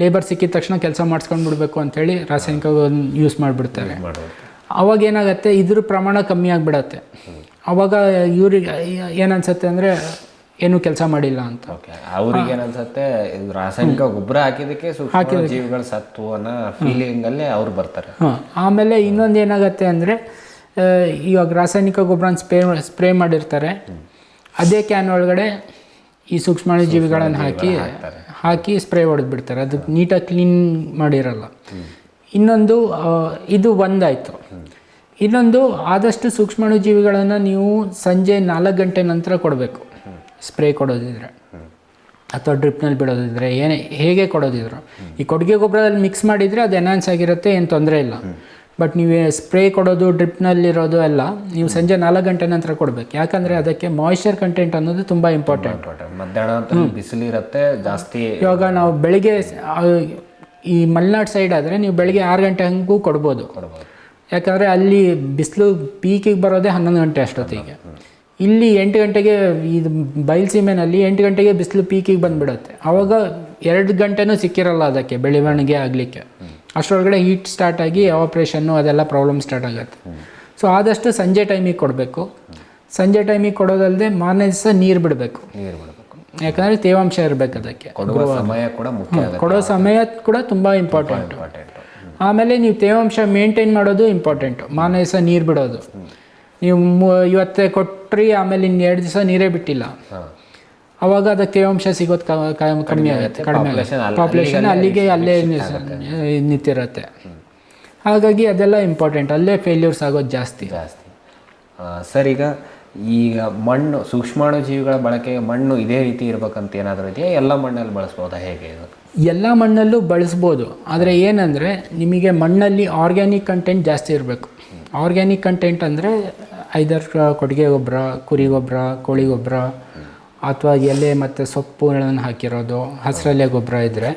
ಲೇಬರ್ ಸಿಕ್ಕಿದ ತಕ್ಷಣ ಕೆಲಸ ಮಾಡಿಸ್ಕೊಂಡ್ಬಿಡ್ಬೇಕು ಅಂಥೇಳಿ ರಾಸಾಯನಿಕ ಯೂಸ್ ಮಾಡಿಬಿಡ್ತಾರೆ. ಅವಾಗ ಏನಾಗುತ್ತೆ, ಇದ್ರ ಪ್ರಮಾಣ ಕಮ್ಮಿ ಆಗಿಬಿಡತ್ತೆ. ಅವಾಗ ಇವ್ರಿಗೆ ಏನನ್ಸುತ್ತೆ ಅಂದರೆ ಏನೂ ಕೆಲಸ ಮಾಡಿಲ್ಲ ಅಂತ. ಅವ್ರಿಗೆ ಏನನ್ಸುತ್ತೆ, ರಾಸಾಯನಿಕ ಗೊಬ್ಬರ ಹಾಕಿದ್ದಕ್ಕೆ ಸೂಕ್ಷ್ಮ ಜೀವಿಗಳು ಸತ್ತು ಅನ್ನೋ ಫೀಲಿಂಗಲ್ಲೇ ಅವ್ರು ಬರ್ತಾರೆ. ಆಮೇಲೆ ಇನ್ನೊಂದು ಏನಾಗುತ್ತೆ ಅಂದರೆ, ಇವಾಗ ರಾಸಾಯನಿಕ ಗೊಬ್ಬರನ ಸ್ಪ್ರೇ ಮಾಡಿರ್ತಾರೆ, ಅದೇ ಕ್ಯಾನ್ ಒಳಗಡೆ ಈ ಸೂಕ್ಷ್ಮಾಣು ಜೀವಿಗಳನ್ನು ಹಾಕಿ ಸ್ಪ್ರೇ ಹೊಡೆದ್ಬಿಡ್ತಾರೆ. ಅದು ನೀಟಾಗಿ ಕ್ಲೀನ್ ಮಾಡಿರಲ್ಲ. ಇನ್ನೊಂದು ಇದು ಒಂದಾಯಿತು. ಇನ್ನೊಂದು, ಆದಷ್ಟು ಸೂಕ್ಷ್ಮಾಣು ಜೀವಿಗಳನ್ನು ನೀವು ಸಂಜೆ 4 ಗಂಟೆ ನಂತರ ಕೊಡಬೇಕು. ಸ್ಪ್ರೇ ಕೊಡೋದಿದ್ರೆ ಅಥವಾ ಡ್ರಿಪ್ನಲ್ಲಿ ಬಿಡೋದಿದ್ರೆ, ಹೇಗೆ ಕೊಡೋದಿದ್ರು. ಈ ಕೊಟ್ಟಿಗೆ ಗೊಬ್ಬರದಲ್ಲಿ ಮಿಕ್ಸ್ ಮಾಡಿದರೆ ಅದು ಎನ್ಹಾನ್ಸ್ ಆಗಿರುತ್ತೆ, ಏನು ತೊಂದರೆ ಇಲ್ಲ. ಬಟ್ ನೀವು ಸ್ಪ್ರೇ ಕೊಡೋದು ಡ್ರಿಪ್ನಲ್ಲಿರೋದು ಎಲ್ಲ ನೀವು ಸಂಜೆ 4 ಗಂಟೆ ನಂತರ ಕೊಡಬೇಕು. ಯಾಕಂದರೆ ಅದಕ್ಕೆ ಮಾಯಿಶ್ಚರ್ ಕಂಟೆಂಟ್ ಅನ್ನೋದು ತುಂಬ ಇಂಪಾರ್ಟೆಂಟ್. ಮಧ್ಯಾಹ್ನ ಬಿಸಿಲಿರುತ್ತೆ ಜಾಸ್ತಿ. ಇವಾಗ ನಾವು ಬೆಳಿಗ್ಗೆ ಈ ಮಲೆನಾಡು ಸೈಡ್ ಆದರೆ ನೀವು ಬೆಳಿಗ್ಗೆ 6 ಗಂಟೆ ಹಂಗೂ ಕೊಡ್ಬೋದು. ಯಾಕಂದರೆ ಅಲ್ಲಿ ಬಿಸಿಲು ಪೀಕಿಗೆ ಬರೋದೇ 11 ಗಂಟೆ ಅಷ್ಟೊತ್ತಿಗೆ. ಇಲ್ಲಿ 8 ಗಂಟೆಗೆ, ಇದು ಬಯಲುಸೀಮೆನಲ್ಲಿ 8 ಗಂಟೆಗೆ ಬಿಸಿಲು ಪೀಕಿಗೆ ಬಂದುಬಿಡುತ್ತೆ. ಆವಾಗ 2 ಗಂಟೆನೂ ಸಿಕ್ಕಿರಲ್ಲ ಅದಕ್ಕೆ ಬೆಳವಣಿಗೆ ಆಗಲಿಕ್ಕೆ. ಅಷ್ಟರೊಳಗಡೆ ಹೀಟ್ ಸ್ಟಾರ್ಟ್ ಆಗಿ ಆಪ್ರೇಷನ್ನು ಅದೆಲ್ಲ ಪ್ರಾಬ್ಲಮ್ ಸ್ಟಾರ್ಟ್ ಆಗುತ್ತೆ. ಸೊ ಆದಷ್ಟು ಸಂಜೆ ಟೈಮಿಗೆ ಕೊಡಬೇಕು. ಸಂಜೆ ಟೈಮಿಗೆ ಕೊಡೋದಲ್ಲದೆ ಮಾರನೇ ದಿವಸ ನೀರು ಬಿಡಬೇಕು. ಯಾಕಂದರೆ ತೇವಾಂಶ ಇರಬೇಕು ಅದಕ್ಕೆ. ಕೊಡೋ ಸಮಯ ಕೂಡ ತುಂಬ ಇಂಪಾರ್ಟೆಂಟ್. ಆಮೇಲೆ ನೀವು ತೇವಾಂಶ ಮೇಂಟೈನ್ ಮಾಡೋದು ಇಂಪಾರ್ಟೆಂಟು. ಮಾರನೇ ದಿವಸ ನೀರು ಬಿಡೋದು. ನೀವು ಇವತ್ತೇ ಕೊಟ್ಟರೆ ಆಮೇಲೆ ಇನ್ನು 2 ದಿವಸ ನೀರೇ ಬಿಟ್ಟಿಲ್ಲ, ಆವಾಗ ಅದಕ್ಕೆ ತೇವಾಂಶ ಸಿಗೋದು ಕಮ್ಮಿ ಆಗುತ್ತೆ, ಕಡಿಮೆ ಆಗುತ್ತೆ. ಪಾಪ್ಯುಲೇಷನ್ ಅಲ್ಲೇ ನಿಂತಿರುತ್ತೆ. ಹಾಗಾಗಿ ಅದೆಲ್ಲ ಇಂಪಾರ್ಟೆಂಟ್. ಅಲ್ಲೇ ಫೇಲ್ಯೂರ್ಸ್ ಆಗೋದು ಜಾಸ್ತಿ. ಸರ್, ಈಗ ಮಣ್ಣು, ಸೂಕ್ಷ್ಮಾಣು ಜೀವಿಗಳ ಬಳಕೆಗೆ ಮಣ್ಣು ಇದೇ ರೀತಿ ಇರ್ಬೇಕಂತ ಏನಾದರೂ ಇದೆಯಾ? ಎಲ್ಲ ಮಣ್ಣಲ್ಲಿ ಬಳಸ್ಬೋದಾ, ಹೇಗೆ? ಎಲ್ಲ ಮಣ್ಣಲ್ಲೂ ಬಳಸ್ಬೋದು. ಆದರೆ ಏನಂದರೆ, ನಿಮಗೆ ಮಣ್ಣಲ್ಲಿ ಆರ್ಗ್ಯಾನಿಕ್ ಕಂಟೆಂಟ್ ಜಾಸ್ತಿ ಇರಬೇಕು. ಆರ್ಗ್ಯಾನಿಕ್ ಕಂಟೆಂಟ್ ಅಂದರೆ ಐದರ್ ಕೊಟ್ಟಿಗೆ ಗೊಬ್ಬರ, ಕುರಿ ಗೊಬ್ಬರ, ಕೋಳಿ ಗೊಬ್ಬರ, ಅಥವಾ ಎಲೆ ಮತ್ತು ಸೊಪ್ಪುಗಳನ್ನು ಹಾಕಿರೋದು, ಹಸಿರೆಲೆ ಗೊಬ್ಬರ ಇದ್ದರೆ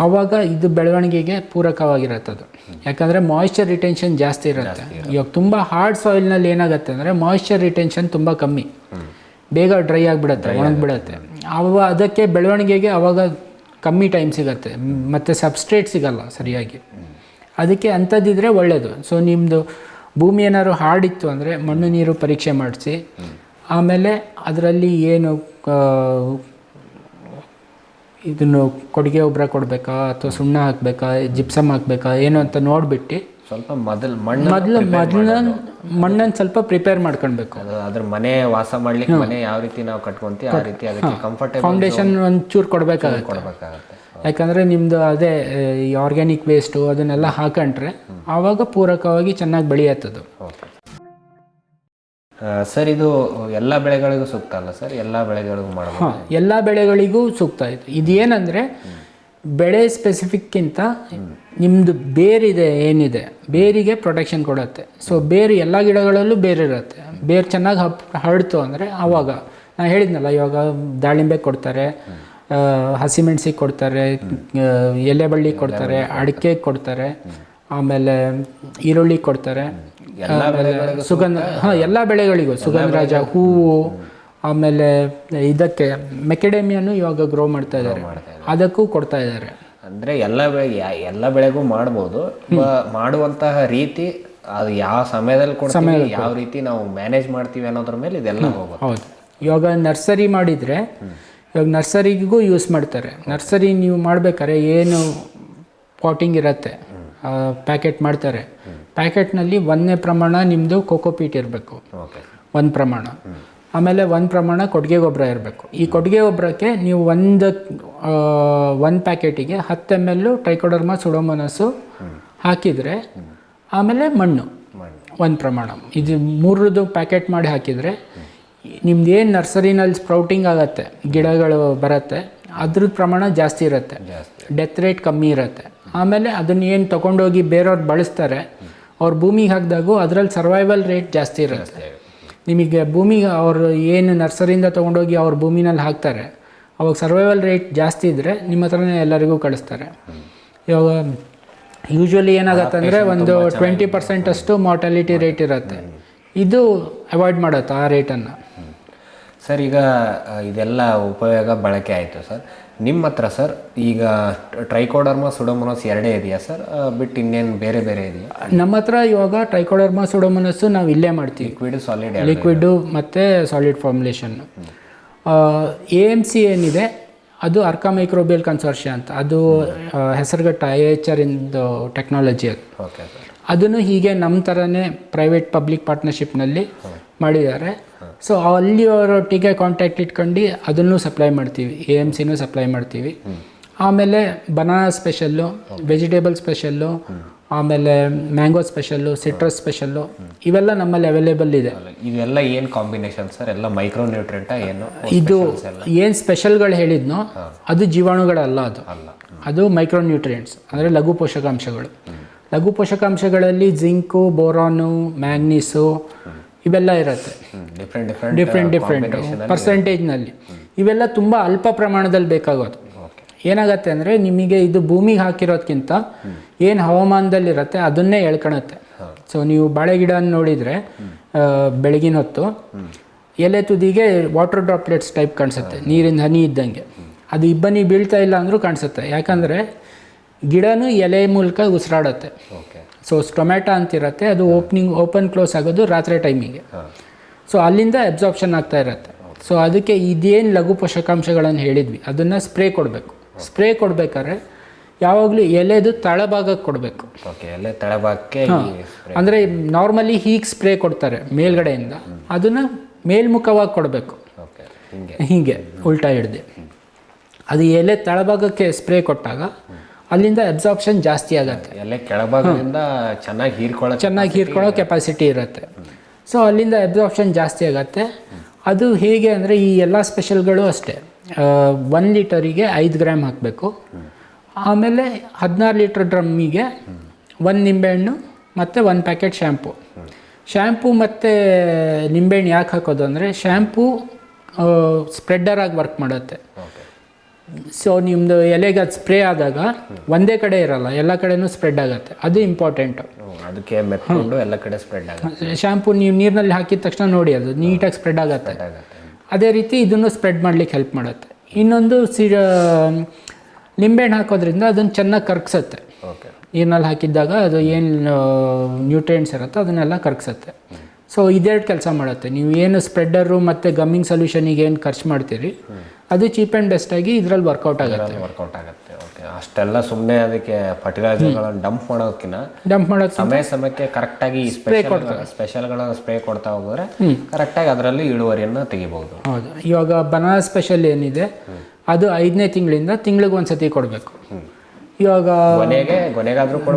ಆವಾಗ ಇದು ಬೆಳವಣಿಗೆಗೆ ಪೂರಕವಾಗಿರುತ್ತೆ ಅದು. ಯಾಕಂದರೆ ಮಾಯಿಶ್ಚರ್ ರಿಟೆನ್ಷನ್ ಜಾಸ್ತಿ ಇರುತ್ತೆ. ಇವಾಗ ತುಂಬ ಹಾರ್ಡ್ ಸಾಯಿಲ್ನಲ್ಲಿ ಏನಾಗುತ್ತೆ ಅಂದರೆ ಮಾಯಿಶ್ಚರ್ ರಿಟೆನ್ಷನ್ ತುಂಬ ಕಮ್ಮಿ, ಬೇಗ ಡ್ರೈ ಆಗಿಬಿಡುತ್ತೆ, ಒಣಗಿಬಿಡುತ್ತೆ. ಅದಕ್ಕೆ ಬೆಳವಣಿಗೆಗೆ ಆವಾಗ ಕಮ್ಮಿ ಟೈಮ್ ಸಿಗುತ್ತೆ, ಮತ್ತು ಸಬ್ಸ್ಟ್ರೇಟ್ ಸಿಗಲ್ಲ ಸರಿಯಾಗಿ. ಅದಕ್ಕೆ ಅಂಥದ್ದಿದ್ರೆ ಒಳ್ಳೆಯದು. ಸೊ ನಿಮ್ಮದು ಭೂಮಿ ಏನಾದ್ರು ಹಾರ್ಡಿತ್ತು ಅಂದರೆ ಮಣ್ಣು ನೀರು ಪರೀಕ್ಷೆ ಮಾಡಿಸಿ, ಆಮೇಲೆ ಅದರಲ್ಲಿ ಏನು ಇದನ್ನು ಕೊಟ್ಟಿಗೆ ಗೊಬ್ಬರ ಕೊಡಬೇಕಾ ಅಥವಾ ಸುಣ್ಣ ಹಾಕಬೇಕಾ, ಜಿಪ್ಸಮ್ ಹಾಕಬೇಕಾ ಏನು ಅಂತ ನೋಡಿಬಿಟ್ಟು ಸ್ವಲ್ಪ ಮಣ್ಣನ್ನು ಸ್ವಲ್ಪ ಪ್ರಿಪೇರ್ ಮಾಡ್ಕೊಳ್ಬೇಕು. ಅದ್ರ ಮನೆ ವಾಸ ಮಾಡ್ಲಿಕ್ಕೆ ಮನೆ ಯಾವ ರೀತಿ ನಾವು ಕಟ್ಕೊಂತೀವಿ ಆ ರೀತಿ ಅದಕ್ಕೆ ಕಂಫರ್ಟೇಬಲ್ ಫೌಂಡೇಶನ್ ಒಂಚೂರು ಕೊಡಬೇಕಾಗುತ್ತೆ. ಯಾಕಂದರೆ ನಿಮ್ಮದು ಅದೇ ಈ ಆರ್ಗ್ಯಾನಿಕ್ ವೇಸ್ಟು ಅದನ್ನೆಲ್ಲ ಹಾಕೊಂಡ್ರೆ ಆವಾಗ ಪೂರಕವಾಗಿ ಚೆನ್ನಾಗಿ ಬೆಳೆಯತ್ತದು. ಸರ್, ಇದು ಎಲ್ಲ ಬೆಳೆಗಳಿಗೂ ಸೂಕ್ತ ಅಲ್ಲ ಸರ್? ಎಲ್ಲ ಬೆಳೆಗಳಿಗೂ ಮಾಡಬಹುದು? ಎಲ್ಲ ಬೆಳೆಗಳಿಗೂ ಸೂಕ್ತ ಇದು. ಇದೇನೆಂದರೆ ಬೆಳೆ ಸ್ಪೆಸಿಫಿಕ್ಕಿಂತ ನಿಮ್ಮದು ಬೇರಿದೆ ಏನಿದೆ, ಬೇರಿಗೆ ಪ್ರೊಟೆಕ್ಷನ್ ಕೊಡುತ್ತೆ. ಸೊ ಬೇರು ಎಲ್ಲ ಗಿಡಗಳಲ್ಲೂ ಬೇರೆ ಇರುತ್ತೆ. ಬೇರು ಚೆನ್ನಾಗಿ ಹರಡ್ತು ಅಂದರೆ ಆವಾಗ ನಾನು ಹೇಳಿದ್ನಲ್ಲ, ಇವಾಗ ದಾಳಿಂಬೆ ಕೊಡ್ತಾರೆ, ಹಸಿಮೆಣ್ಸಿಗೆ ಕೊಡ್ತಾರೆ, ಎಲೆಬಳ್ಳಿ ಕೊಡ್ತಾರೆ, ಅಡಿಕೆ ಕೊಡ್ತಾರೆ, ಆಮೇಲೆ ಈರುಳ್ಳಿ ಕೊಡ್ತಾರೆ, ಸುಗಂಧ ಎಲ್ಲ ಬೆಳೆಗಳಿಗೂ ಸುಗಂಧರಾಜ ಹೂವು, ಆಮೇಲೆ ಇದಕ್ಕೆ ಮೆಕೆಡೇಮಿಯನ್ನು ಇವಾಗ ಗ್ರೋ ಮಾಡ್ತಾ ಇದ್ದಾರೆ, ಅದಕ್ಕೂ ಕೊಡ್ತಾ ಇದ್ದಾರೆ. ಅಂದರೆ ಎಲ್ಲ ಬೆಳೆಗೂ ಮಾಡ್ಬೋದು, ಮಾಡುವಂತಹ ರೀತಿ ಅದು ಯಾವ ಸಮಯದಲ್ಲಿ ಕೊಡ್ತೀವಿ, ಯಾವ ರೀತಿ ನಾವು ಮ್ಯಾನೇಜ್ ಮಾಡ್ತೀವಿ ಅನ್ನೋದ್ರ ಮೇಲೆ ಇದೆಲ್ಲ ಹೋಗುತ್ತೆ. ಹೌದು. ಇವಾಗ ನರ್ಸರಿ ಮಾಡಿದರೆ ಇವಾಗ ನರ್ಸರಿಗೂ ಯೂಸ್ ಮಾಡ್ತಾರೆ. ನರ್ಸರಿ ನೀವು ಮಾಡ್ಬೇಕಾದ್ರೆ ಏನು ಪಾಟಿಂಗ್ ಇರುತ್ತೆ, ಪ್ಯಾಕೆಟ್ ಮಾಡ್ತಾರೆ. ಪ್ಯಾಕೆಟ್ನಲ್ಲಿ 1ನೇ ಪ್ರಮಾಣ ನಿಮ್ಮದು ಕೋಕೋಪೀಟ್ ಇರಬೇಕು, 1 ಪ್ರಮಾಣ. ಆಮೇಲೆ 1 ಪ್ರಮಾಣ ಕೊಟ್ಟಿಗೆ ಗೊಬ್ಬರ ಇರಬೇಕು. ಈ ಕೊಟ್ಟಿಗೆ ಗೊಬ್ಬರಕ್ಕೆ ನೀವು ಒಂದು ಪ್ಯಾಕೆಟಿಗೆ 10 ml ಟ್ರೈಕೋಡರ್ಮಾ ಸುಡೋಮೋನಾಸು ಹಾಕಿದರೆ, ಆಮೇಲೆ ಮಣ್ಣು 1 ಪ್ರಮಾಣ. ಇದು 3 ಪ್ಯಾಕೆಟ್ ಮಾಡಿ ಹಾಕಿದರೆ ನಿಮ್ದು ಏನು ನರ್ಸರಿನಲ್ಲಿ ಸ್ಪ್ರೌಟಿಂಗ್ ಆಗುತ್ತೆ, ಗಿಡಗಳು ಬರುತ್ತೆ, ಅದ್ರದ್ದು ಪ್ರಮಾಣ ಜಾಸ್ತಿ ಇರುತ್ತೆ, ಡೆತ್ ರೇಟ್ ಕಮ್ಮಿ ಇರುತ್ತೆ. ಆಮೇಲೆ ಅದನ್ನು ಏನು ತೊಗೊಂಡೋಗಿ ಬೇರೆಯವ್ರು ಬಳಸ್ತಾರೆ, ಅವ್ರು ಭೂಮಿಗೆ ಹಾಕಿದಾಗೂ ಅದರಲ್ಲಿ ಸರ್ವೈವಲ್ ರೇಟ್ ಜಾಸ್ತಿ ಇರುತ್ತೆ. ನಿಮಗೆ ಭೂಮಿಗೆ ಅವರು ಏನು ನರ್ಸರಿಯಿಂದ ತೊಗೊಂಡೋಗಿ ಅವ್ರ ಭೂಮಿನಲ್ಲಿ ಹಾಕ್ತಾರೆ, ಅವಾಗ ಸರ್ವೈವಲ್ ರೇಟ್ ಜಾಸ್ತಿ ಇದ್ದರೆ ನಿಮ್ಮ ಹತ್ರನೇ ಎಲ್ಲರಿಗೂ ಕಳಿಸ್ತಾರೆ. ಇವಾಗ ಯೂಶ್ವಲಿ ಏನಾಗುತ್ತೆ ಅಂದರೆ ಒಂದು 20% ಅಷ್ಟು ಮಾರ್ಟಾಲಿಟಿ ರೇಟ್ ಇರುತ್ತೆ. ಇದು ಅವಾಯ್ಡ್ ಮಾಡುತ್ತೆ ಆ ರೇಟನ್ನು. ಸರ್, ಈಗ ಇದೆಲ್ಲ ಉಪಯೋಗ ಬಳಕೆ ಆಯಿತು ಸರ್. ನಿಮ್ಮ ಹತ್ರ ಸರ್ ಈಗ ಟ್ರೈಕೋಡರ್ಮಾ ಸುಡೋಮೋನಾಸ್ 2 ಇದೆಯಾ ಸರ್, ಬಿಟ್ಟು ಇನ್ನೇನು ಬೇರೆ ಇದೆಯಾ? ನಮ್ಮ ಹತ್ರ ಇವಾಗ ಟ್ರೈಕೋಡರ್ಮಾ ಸುಡೋಮೋನಾಸು ನಾವು ಇಲ್ಲೇ ಮಾಡ್ತೀವಿ, ಲಿಕ್ವಿಡು ಮತ್ತು ಸಾಲಿಡ್ ಫಾರ್ಮುಲೇಷನ್ನು. AMC ಏನಿದೆ ಅದು ಅರ್ಕಾ ಮೈಕ್ರೋಬಿಯಲ್ ಕನ್ಸೋರ್ಷಿಯಾ ಅಂತ, ಅದು ಹೆಸರುಗಟ್ಟ IHR ಇಂದು ಟೆಕ್ನಾಲಜಿ ಅದು. ಅದನ್ನು ಹೀಗೆ ನಮ್ಮ ಥರನೇ ಪ್ರೈವೇಟ್ ಪಬ್ಲಿಕ್ ಪಾರ್ಟ್ನರ್ಶಿಪ್ನಲ್ಲಿ ಮಾಡಿದ್ದಾರೆ. ಸೊ ಅಲ್ಲಿಯವರೊಟ್ಟಿಗೆ ಕಾಂಟ್ಯಾಕ್ಟ್ ಇಟ್ಕೊಂಡು ಅದನ್ನು ಸಪ್ಲೈ ಮಾಡ್ತೀವಿ, AMCನೂ ಸಪ್ಲೈ ಮಾಡ್ತೀವಿ. ಆಮೇಲೆ ಬನಾನಾ ಸ್ಪೆಷಲ್ಲು, ವೆಜಿಟೇಬಲ್ ಸ್ಪೆಷಲ್ಲು, ಆಮೇಲೆ ಮ್ಯಾಂಗೋ ಸ್ಪೆಷಲ್ಲು, ಸಿಟ್ರಸ್ ಸ್ಪೆಷಲ್ಲು, ಇವೆಲ್ಲ ನಮ್ಮಲ್ಲಿ ಅವೈಲೇಬಲ್ ಇದೆ. ಇವೆಲ್ಲ ಏನು ಕಾಂಬಿನೇಷನ್ ಸರ್? ಎಲ್ಲ ಮೈಕ್ರೋ ನ್ಯೂಟ್ರಿಯೆಂಟ ಏನು? ಇದು ಏನು ಸ್ಪೆಷಲ್ಗಳು ಹೇಳಿದ್ನೋ ಅದು ಜೀವಾಣುಗಳಲ್ಲ, ಅದು ಮೈಕ್ರೋ ನ್ಯೂಟ್ರಿಯೆಂಟ್ಸ್ ಅಂದರೆ ಲಘು ಪೋಷಕಾಂಶಗಳು. ಲಘು ಪೋಷಕಾಂಶಗಳಲ್ಲಿ ಜಿಂಕು, ಬೋರಾನು, ಮ್ಯಾಂಗ್ನೀಸು ಇವೆಲ್ಲ ಇರುತ್ತೆ ಡಿಫ್ರೆಂಟ್ ಪರ್ಸೆಂಟೇಜ್ನಲ್ಲಿ. ಇವೆಲ್ಲ ತುಂಬ ಅಲ್ಪ ಪ್ರಮಾಣದಲ್ಲಿ ಬೇಕಾಗೋದು. ಏನಾಗುತ್ತೆ ಅಂದರೆ ನಿಮಗೆ ಇದು ಭೂಮಿಗೆ ಹಾಕಿರೋದಕ್ಕಿಂತ ಏನು ಹವಾಮಾನದಲ್ಲಿರುತ್ತೆ ಅದನ್ನೇ ಎಳ್ಕೊಳುತ್ತೆ. ಸೊ ನೀವು ಬಾಳೆ ಗಿಡ ನೋಡಿದರೆ ಬೆಳಗಿನ ಹೊತ್ತು ಎಲೆ ತುದಿಗೆ ವಾಟರ್ ಡ್ರಾಪ್ಲೆಟ್ಸ್ ಟೈಪ್ ಕಾಣಿಸುತ್ತೆ, ನೀರಿನ ಹನಿ ಇದ್ದಂಗೆ. ಅದು ಇಬ್ಬನಿ ಬೀಳ್ತಾ ಇಲ್ಲ ಅಂದರೂ ಕಾಣಿಸುತ್ತೆ, ಯಾಕಂದರೆ ಗಿಡನೂ ಎಲೆ ಮೂಲಕ ಉಸಿರಾಡುತ್ತೆ. ಸೊ ಸ್ಟೊಮ್ಯಾಟೊ ಅಂತಿರುತ್ತೆ, ಅದು ಓಪನ್ ಕ್ಲೋಸ್ ಆಗೋದು ರಾತ್ರಿ ಟೈಮಿಗೆ. ಸೊ ಅಲ್ಲಿಂದ ಅಬ್ಸಾರ್ಪ್ಷನ್ ಆಗ್ತಾ ಇರುತ್ತೆ. ಸೊ ಅದಕ್ಕೆ ಇದೇನು ಲಘು ಪೋಷಕಾಂಶಗಳನ್ನು ಹೇಳಿದ್ವಿ ಅದನ್ನು ಸ್ಪ್ರೇ ಕೊಡಬೇಕು. ಸ್ಪ್ರೇ ಕೊಡಬೇಕಾದ್ರೆ ಯಾವಾಗಲೂ ಎಲೆದು ತಳಭಾಗಕ್ಕೆ ಕೊಡಬೇಕು. ಎಲೆ ತಳಭಾಗಕ್ಕೆ ಅಂದರೆ ನಾರ್ಮಲಿ ಹೀಗೆ ಸ್ಪ್ರೇ ಕೊಡ್ತಾರೆ ಮೇಲ್ಗಡೆಯಿಂದ, ಅದನ್ನು ಮೇಲ್ಮುಖವಾಗಿ ಕೊಡಬೇಕು, ಹೀಗೆ ಉಲ್ಟಾ ಹಿಡ್ದು. ಅದು ಎಲೆ ತಳಭಾಗಕ್ಕೆ ಸ್ಪ್ರೇ ಕೊಟ್ಟಾಗ ಅಲ್ಲಿಂದ ಅಬ್ಸಾರ್ಪ್ಷನ್ ಜಾಸ್ತಿ ಆಗುತ್ತೆ, ಎಲೆ ಕೆಳಭಾಗದಿಂದ ಚೆನ್ನಾಗಿ ಹೀರ್ಕೊಳ್ಳೋ ಕೆಪಾಸಿಟಿ ಇರುತ್ತೆ. ಸೊ ಅಲ್ಲಿಂದ ಅಬ್ಸಾರ್ಪ್ಷನ್ ಜಾಸ್ತಿ ಆಗುತ್ತೆ. ಅದು ಹೇಗೆ ಅಂದರೆ ಈ ಎಲ್ಲ ಸ್ಪೆಷಲ್ಗಳು ಅಷ್ಟೇ, 1 ಲೀಟರಿಗೆ 5 ಗ್ರಾಮ್ ಹಾಕಬೇಕು. ಆಮೇಲೆ 16 ಲೀಟ್ರ್ ಡ್ರಮ್ಮಿಗೆ 1 ನಿಂಬೆಹಣ್ಣು ಮತ್ತು 1 ಪ್ಯಾಕೆಟ್ ಶ್ಯಾಂಪು ಮತ್ತು ನಿಂಬೆಹಣ್ಣು ಯಾಕೆ ಹಾಕೋದು ಅಂದರೆ ಶ್ಯಾಂಪು ಸ್ಪ್ರೆಡ್ಡರ್ ಆಗಿ ವರ್ಕ್ ಮಾಡುತ್ತೆ. ಸೊ ನಿಮ್ಮದು ಎಲೆಗೆ ಅದು ಸ್ಪ್ರೇ ಆದಾಗ ಒಂದೇ ಕಡೆ ಇರಲ್ಲ, ಎಲ್ಲ ಕಡೆನೂ ಸ್ಪ್ರೆಡ್ ಆಗುತ್ತೆ, ಅದು ಇಂಪಾರ್ಟೆಂಟು. ಅದಕ್ಕೆ ಮೆತ್ಕೊಂಡು ಎಲ್ಲ ಕಡೆ ಸ್ಪ್ರೆಡ್ ಆಗುತ್ತೆ. ಶ್ಯಾಂಪು ನೀವು ನೀರಿನಲ್ಲಿ ಹಾಕಿದ ತಕ್ಷಣ ನೋಡಿ ಅದು ನೀಟಾಗಿ ಸ್ಪ್ರೆಡ್ ಆಗುತ್ತೆ. ಅದೇ ರೀತಿ ಇದನ್ನು ಸ್ಪ್ರೆಡ್ ಮಾಡಲಿಕ್ಕೆ ಹೆಲ್ಪ್ ಮಾಡುತ್ತೆ. ಇನ್ನೊಂದು ನಿಂಬೆಹಣ್ಣು ಹಾಕೋದ್ರಿಂದ ಅದನ್ನು ಚೆನ್ನಾಗಿ ಕರಗಿಸುತ್ತೆ. ನೀರಿನಲ್ಲಿ ಹಾಕಿದ್ದಾಗ ಅದು ಏನು ನ್ಯೂಟ್ರಿಯೆಂಟ್ಸ್ ಇರುತ್ತೋ ಅದನ್ನೆಲ್ಲ ಕರಗಿಸುತ್ತೆ. ಸೊ ಇದೆರಡು ಕೆಲಸ ಮಾಡುತ್ತೆ. ನೀವು ಏನು ಸ್ಪ್ರೆಡ್ಡರು ಮತ್ತು ಗಮ್ಮಿಂಗ್ ಸೊಲ್ಯೂಷನಿಗೆ ಏನು ಖರ್ಚು ಮಾಡ್ತೀರಿ ಅದು ಚೀಪ್ ಆ್ಯಂಡ್ ಬೆಸ್ಟಾಗಿ ಇದರಲ್ಲಿ ವರ್ಕೌಟ್ ಆಗುತ್ತೆ. ಓಕೆ, ಅಷ್ಟೆಲ್ಲ ಸುಮ್ಮನೆ ಅದಕ್ಕೆ ಫರ್ಟಿಲೈಸರ್ಗಳನ್ನು ಡಂಪ್ ಮಾಡೋದಕ್ಕಿಂತ ಸಮಯಕ್ಕೆ ಕರೆಕ್ಟಾಗಿ ಸ್ಪೆಷಲ್ಗಳನ್ನು ಸ್ಪ್ರೇ ಕೊಡ್ತಾ ಹೋಗಿದ್ರೆ ಕರೆಕ್ಟಾಗಿ ಅದರಲ್ಲಿ ಇಳುವರಿಯನ್ನು ತೆಗಿಬಹುದು. ಹೌದು. ಇವಾಗ ಬನಾನಾ ಸ್ಪೆಷಲ್ ಏನಿದೆ ಅದು 5ನೇ ತಿಂಗಳಿಂದ ತಿಂಗಳಿಗೆ ಒಂದ್ಸತಿ ಕೊಡಬೇಕು. ಇವಾಗ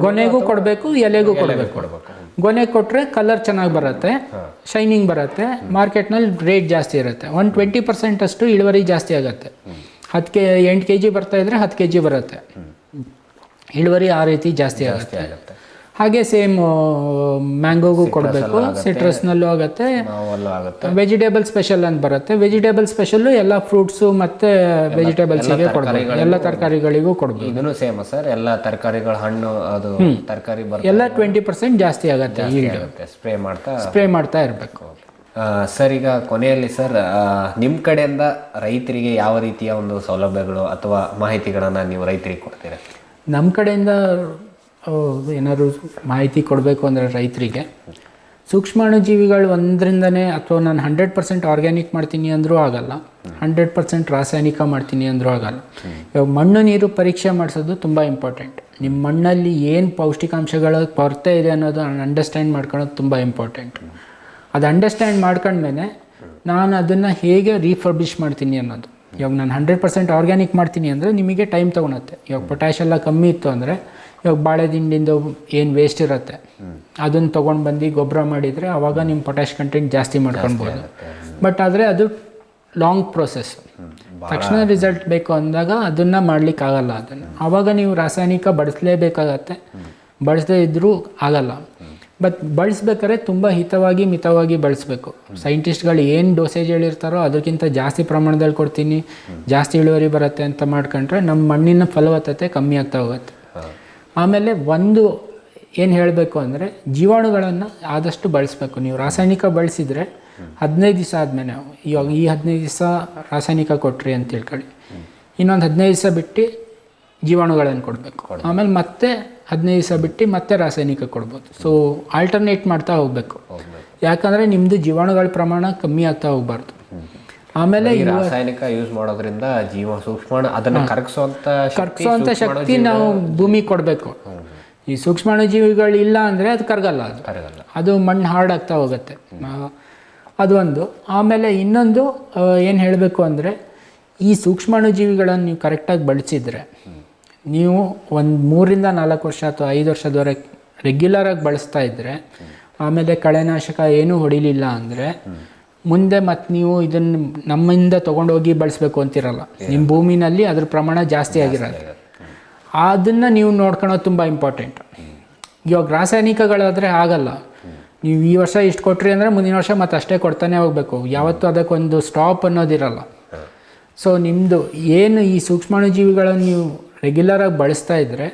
ಗೊನೆಗೂ ಕೊಡಬೇಕು, ಎಲೆಗೂ ಕೊಡಬೇಕು. ಗೊನೆ ಕೊಟ್ಟರೆ ಕಲರ್ ಚೆನ್ನಾಗಿ ಬರುತ್ತೆ, ಶೈನಿಂಗ್ ಬರುತ್ತೆ, ಮಾರ್ಕೆಟ್ನಲ್ಲಿ ರೇಟ್ ಜಾಸ್ತಿ ಇರುತ್ತೆ. 20% ಅಷ್ಟು ಇಳುವರಿ ಜಾಸ್ತಿ ಆಗುತ್ತೆ. 8 kg ಬರ್ತಾಯಿದ್ರೆ 10 kg ಬರುತ್ತೆ ಇಳುವರಿ, ಆ ರೀತಿ ಜಾಸ್ತಿ ಆಗುತ್ತೆ. ಹಾಗೆ ಸೇಮ್ ಮ್ಯಾಂಗೋಗೂ ಕೊಡಬೇಕು, ಸಿಟ್ರಸ್ನಲ್ಲೂ ಆಗುತ್ತೆ. ವೆಜಿಟೇಬಲ್ ಸ್ಪೆಷಲ್ ಅಂತ ಬರುತ್ತೆ. ವೆಜಿಟೇಬಲ್ ಸ್ಪೆಷಲ್ಲು ಎಲ್ಲ ಫ್ರೂಟ್ಸು ಮತ್ತು ವೆಜಿಟೇಬಲ್ಸಿಗೆ ಕೊಡಬೇಕು, ಎಲ್ಲ ತರಕಾರಿಗಳಿಗೂ ಕೊಡಬೇಕು. ಇದನ್ನು ಸೇಮ್ ಸರ್, ಎಲ್ಲ ತರಕಾರಿಗಳು, ಹಣ್ಣು, ಅದು ತರಕಾರಿ ಎಲ್ಲ 20% ಜಾಸ್ತಿ ಆಗುತ್ತೆ ಸ್ಪ್ರೇ ಮಾಡ್ತಾ ಇರಬೇಕು. ಸರ್, ಈಗ ಕೊನೆಯಲ್ಲಿ ಸರ್ ನಿಮ್ಮ ಕಡೆಯಿಂದ ರೈತರಿಗೆ ಯಾವ ರೀತಿಯ ಒಂದು ಸೌಲಭ್ಯಗಳು ಅಥವಾ ಮಾಹಿತಿಗಳನ್ನು ನೀವು ರೈತರಿಗೆ ಕೊಡ್ತೀರಾ? ನಮ್ಮ ಕಡೆಯಿಂದ ಏನಾದ್ರು ಮಾಹಿತಿ ಕೊಡಬೇಕು ಅಂದರೆ ರೈತರಿಗೆ, ಸೂಕ್ಷ್ಮಾಣುಜೀವಿಗಳು ಒಂದರಿಂದನೇ ಅಥವಾ ನಾನು 100% ಆರ್ಗ್ಯಾನಿಕ್ ಮಾಡ್ತೀನಿ ಅಂದರೂ ಆಗಲ್ಲ, 100% ರಾಸಾಯನಿಕ ಮಾಡ್ತೀನಿ ಅಂದರೂ ಆಗಲ್ಲ. ಇವಾಗ ಮಣ್ಣು ನೀರು ಪರೀಕ್ಷೆ ಮಾಡಿಸೋದು ತುಂಬ ಇಂಪಾರ್ಟೆಂಟ್. ನಿಮ್ಮ ಮಣ್ಣಲ್ಲಿ ಏನು ಪೌಷ್ಟಿಕಾಂಶಗಳ ಕೊರತೆ ಇದೆ ಅನ್ನೋದು ಅಂಡರ್ಸ್ಟ್ಯಾಂಡ್ ಮಾಡ್ಕೊಳ್ಳೋದು ತುಂಬ ಇಂಪಾರ್ಟೆಂಟ್. ಅದು ಅಂಡರ್ಸ್ಟ್ಯಾಂಡ್ ಮಾಡ್ಕೊಂಡ್ಮೇಲೆ ನಾನು ಅದನ್ನು ಹೇಗೆ ರೀಫರ್ಬಿಷ್ ಮಾಡ್ತೀನಿ ಅನ್ನೋದು. ಇವಾಗ ನಾನು 100% ಆರ್ಗ್ಯಾನಿಕ್ ಮಾಡ್ತೀನಿ ಅಂದರೆ ನಿಮಗೆ ಟೈಮ್ ತೊಗೊಳುತ್ತೆ. ಇವಾಗ ಪೊಟ್ಯಾಷ್ ಎಲ್ಲ ಕಮ್ಮಿ ಇತ್ತು ಅಂದರೆ ಇವಾಗ ಬಾಳೆ ದಿಂಡಿಂದು ಏನು ವೇಸ್ಟ್ ಇರುತ್ತೆ ಅದನ್ನು ತೊಗೊಂಡು ಬಂದು ಗೊಬ್ಬರ ಮಾಡಿದರೆ ಆವಾಗ ನಿಮ್ಮ ಪೊಟ್ಯಾಷ್ ಕಂಟೆಂಟ್ ಜಾಸ್ತಿ ಮಾಡ್ಕೊಳ್ಬೋದು. ಬಟ್ ಆದರೆ ಅದು ಲಾಂಗ್ ಪ್ರೋಸೆಸ್. ತಕ್ಷಣ ರಿಸಲ್ಟ್ ಬೇಕು ಅಂದಾಗ ಅದನ್ನು ಮಾಡಲಿಕ್ಕಾಗಲ್ಲ. ಅದನ್ನು ಆವಾಗ ನೀವು ರಾಸಾಯನಿಕ ಬಳಸಲೇಬೇಕಾಗತ್ತೆ. ಬಳಸದೇ ಇದ್ದರೂ ಆಗಲ್ಲ. ಬಟ್ ಬಳಸ್ಬೇಕಾದ್ರೆ ತುಂಬ ಹಿತವಾಗಿ ಮಿತವಾಗಿ ಬಳಸಬೇಕು. ಸೈಂಟಿಸ್ಟ್ಗಳು ಏನು ಡೋಸೇಜ್ ಹೇಳಿರ್ತಾರೋ ಅದಕ್ಕಿಂತ ಜಾಸ್ತಿ ಪ್ರಮಾಣದಲ್ಲಿ ಕೊಡ್ತೀನಿ, ಜಾಸ್ತಿ ಇಳುವರಿ ಬರುತ್ತೆ ಅಂತ ಮಾಡ್ಕೊಂಡ್ರೆ ನಮ್ಮ ಮಣ್ಣಿನ ಫಲವತ್ತತೆ ಕಮ್ಮಿ ಆಗ್ತಾ ಹೋಗುತ್ತೆ. ಆಮೇಲೆ ಒಂದು ಏನು ಹೇಳಬೇಕು ಅಂದರೆ ಜೀವಾಣುಗಳನ್ನು ಆದಷ್ಟು ಬಳಸಬೇಕು. ನೀವು ರಾಸಾಯನಿಕ ಬಳಸಿದರೆ 15 ದಿವಸ ಆದಮೇಲೆ, ಇವಾಗ ಈ 15 ದಿವಸ ರಾಸಾಯನಿಕ ಕೊಟ್ರಿ ಅಂತ ತಿಳ್ಕೊಳ್ಳಿ, ಇನ್ನೊಂದು 15 ದಿವಸ ಬಿಟ್ಟು ಜೀವಾಣುಗಳನ್ನು ಕೊಡಬೇಕು. ಆಮೇಲೆ ಮತ್ತೆ 15 ದಿವಸ ಬಿಟ್ಟು ಮತ್ತೆ ರಾಸಾಯನಿಕ ಕೊಡ್ಬೋದು. ಸೊ ಆಲ್ಟರ್ನೇಟ್ ಮಾಡ್ತಾ ಹೋಗಬೇಕು. ಯಾಕಂದರೆ ನಿಮ್ಮದು ಜೀವಾಣುಗಳ ಪ್ರಮಾಣ ಕಮ್ಮಿ ಆಗ್ತಾ ಹೋಗ್ಬಾರ್ದು. ಆಮೇಲೆ ರಾಸಾಯನಿಕ ಯೂಸ್ ಮಾಡೋದ್ರಿಂದ ಸೂಕ್ಷ್ಮಾಣು ಅದನ್ನು ಕರಗಿಸುವಂಥ ಶಕ್ತಿ ನಾವು ಭೂಮಿಗೆ ಕೊಡಬೇಕು. ಈ ಸೂಕ್ಷ್ಮಾಣುಜೀವಿಗಳು ಇಲ್ಲ ಅಂದರೆ ಅದು ಕರಗಲ್ಲ. ಅದು ಮಣ್ಣು ಹಾರ್ಡ್ ಆಗ್ತಾ ಹೋಗುತ್ತೆ. ಅದು ಒಂದು. ಆಮೇಲೆ ಇನ್ನೊಂದು ಏನು ಹೇಳಬೇಕು ಅಂದರೆ ಈ ಸೂಕ್ಷ್ಮಾಣುಜೀವಿಗಳನ್ನು ನೀವು ಕರೆಕ್ಟಾಗಿ ಬಳಸಿದರೆ, ನೀವು ಒಂದು 3 ರಿಂದ 4 ವರ್ಷ ಅಥವಾ 5 ವರ್ಷದವರೆಗೆ ರೆಗ್ಯುಲರಾಗಿ ಬಳಸ್ತಾ ಇದ್ದರೆ, ಆಮೇಲೆ ಕಳೆನಾಶಕ ಏನೂ ಹೊಡಿಲಿಲ್ಲ ಅಂದರೆ ಮುಂದೆ ಮತ್ತು ನೀವು ಇದನ್ನು ನಮ್ಮಿಂದ ತೊಗೊಂಡೋಗಿ ಬಳಸಬೇಕು ಅಂತಿರಲ್ಲ. ನಿಮ್ಮ ಭೂಮಿನಲ್ಲಿ ಅದ್ರ ಪ್ರಮಾಣ ಜಾಸ್ತಿ ಆಗಿರಲ್ಲ. ಅದನ್ನು ನೀವು ನೋಡ್ಕೊಳ್ಳೋದು ತುಂಬ ಇಂಪಾರ್ಟೆಂಟ್. ಇವಾಗ ರಾಸಾಯನಿಕಗಳಾದರೆ ಆಗಲ್ಲ. ನೀವು ಈ ವರ್ಷ ಇಷ್ಟು ಕೊಟ್ರಿ ಅಂದರೆ ಮುಂದಿನ ವರ್ಷ ಮತ್ತೆ ಅಷ್ಟೇ ಕೊಡ್ತಾನೆ ಹೋಗಬೇಕು. ಯಾವತ್ತೂ ಅದಕ್ಕೊಂದು ಸ್ಟಾಪ್ ಅನ್ನೋದಿರಲ್ಲ. ಸೊ ನಿಮ್ಮದು ಏನು ಈ ಸೂಕ್ಷ್ಮಾಣುಜೀವಿಗಳನ್ನು ನೀವು ರೆಗ್ಯುಲರಾಗಿ ಬಳಸ್ತಾ ಇದ್ದರೆ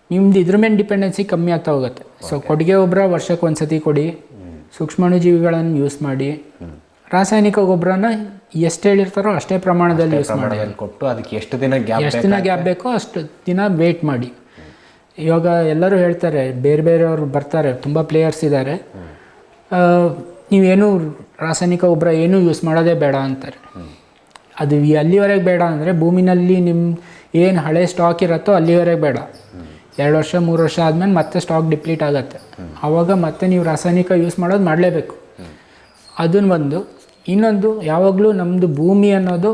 ನಿಮ್ದು ಇದ್ರ ಮೇಲೆ ಡಿಪೆಂಡೆನ್ಸಿ ಕಮ್ಮಿ ಆಗ್ತಾ ಹೋಗುತ್ತೆ. ಸೊ ಕೊಟ್ಟಿಗೆ ಗೊಬ್ಬರ ವರ್ಷಕ್ಕೆ ಒಂದು ಸತಿ ಕೊಡಿ, ಸೂಕ್ಷ್ಮಾಣುಜೀವಿಗಳನ್ನು ಯೂಸ್ ಮಾಡಿ, ರಾಸಾಯನಿಕ ಗೊಬ್ಬರನ ಎಷ್ಟು ಹೇಳಿರ್ತಾರೋ ಅಷ್ಟೇ ಪ್ರಮಾಣದಲ್ಲಿ ಯೂಸ್ ಮಾಡಿ ಕೊಟ್ಟು ಅದಕ್ಕೆ ಎಷ್ಟು ದಿನ ಗ್ಯಾಪ್ ಬೇಕೋ ಅಷ್ಟು ದಿನ ವೇಟ್ ಮಾಡಿ. ಇವಾಗ ಎಲ್ಲರೂ ಹೇಳ್ತಾರೆ, ಬೇರೆ ಬೇರೆಯವರು ಬರ್ತಾರೆ, ತುಂಬ ಪ್ಲೇಯರ್ಸ್ ಇದ್ದಾರೆ, ನೀವೇನು ರಾಸಾಯನಿಕ ಗೊಬ್ಬರ ಏನೂ ಯೂಸ್ ಮಾಡೋದೇ ಬೇಡ ಅಂತಾರೆ. ಅದು ಅಲ್ಲಿವರೆಗೆ ಬೇಡ ಅಂದರೆ ಭೂಮಿನಲ್ಲಿ ನಿಮ್ಮ ಏನು ಹಳೆ ಸ್ಟಾಕ್ ಇರುತ್ತೋ ಅಲ್ಲಿವರೆಗೆ ಬೇಡ. 2 ವರ್ಷ 3 ವರ್ಷ ಆದಮೇಲೆ ಮತ್ತೆ ಸ್ಟಾಕ್ ಡಿಪ್ಲೀಟ್ ಆಗುತ್ತೆ. ಆವಾಗ ಮತ್ತೆ ನೀವು ರಾಸಾಯನಿಕ ಯೂಸ್ ಮಾಡೋದು ಮಾಡಲೇಬೇಕು. ಅದನ್ನು ಒಂದು. ಇನ್ನೊಂದು, ಯಾವಾಗಲೂ ನಮ್ಮದು ಭೂಮಿ ಅನ್ನೋದು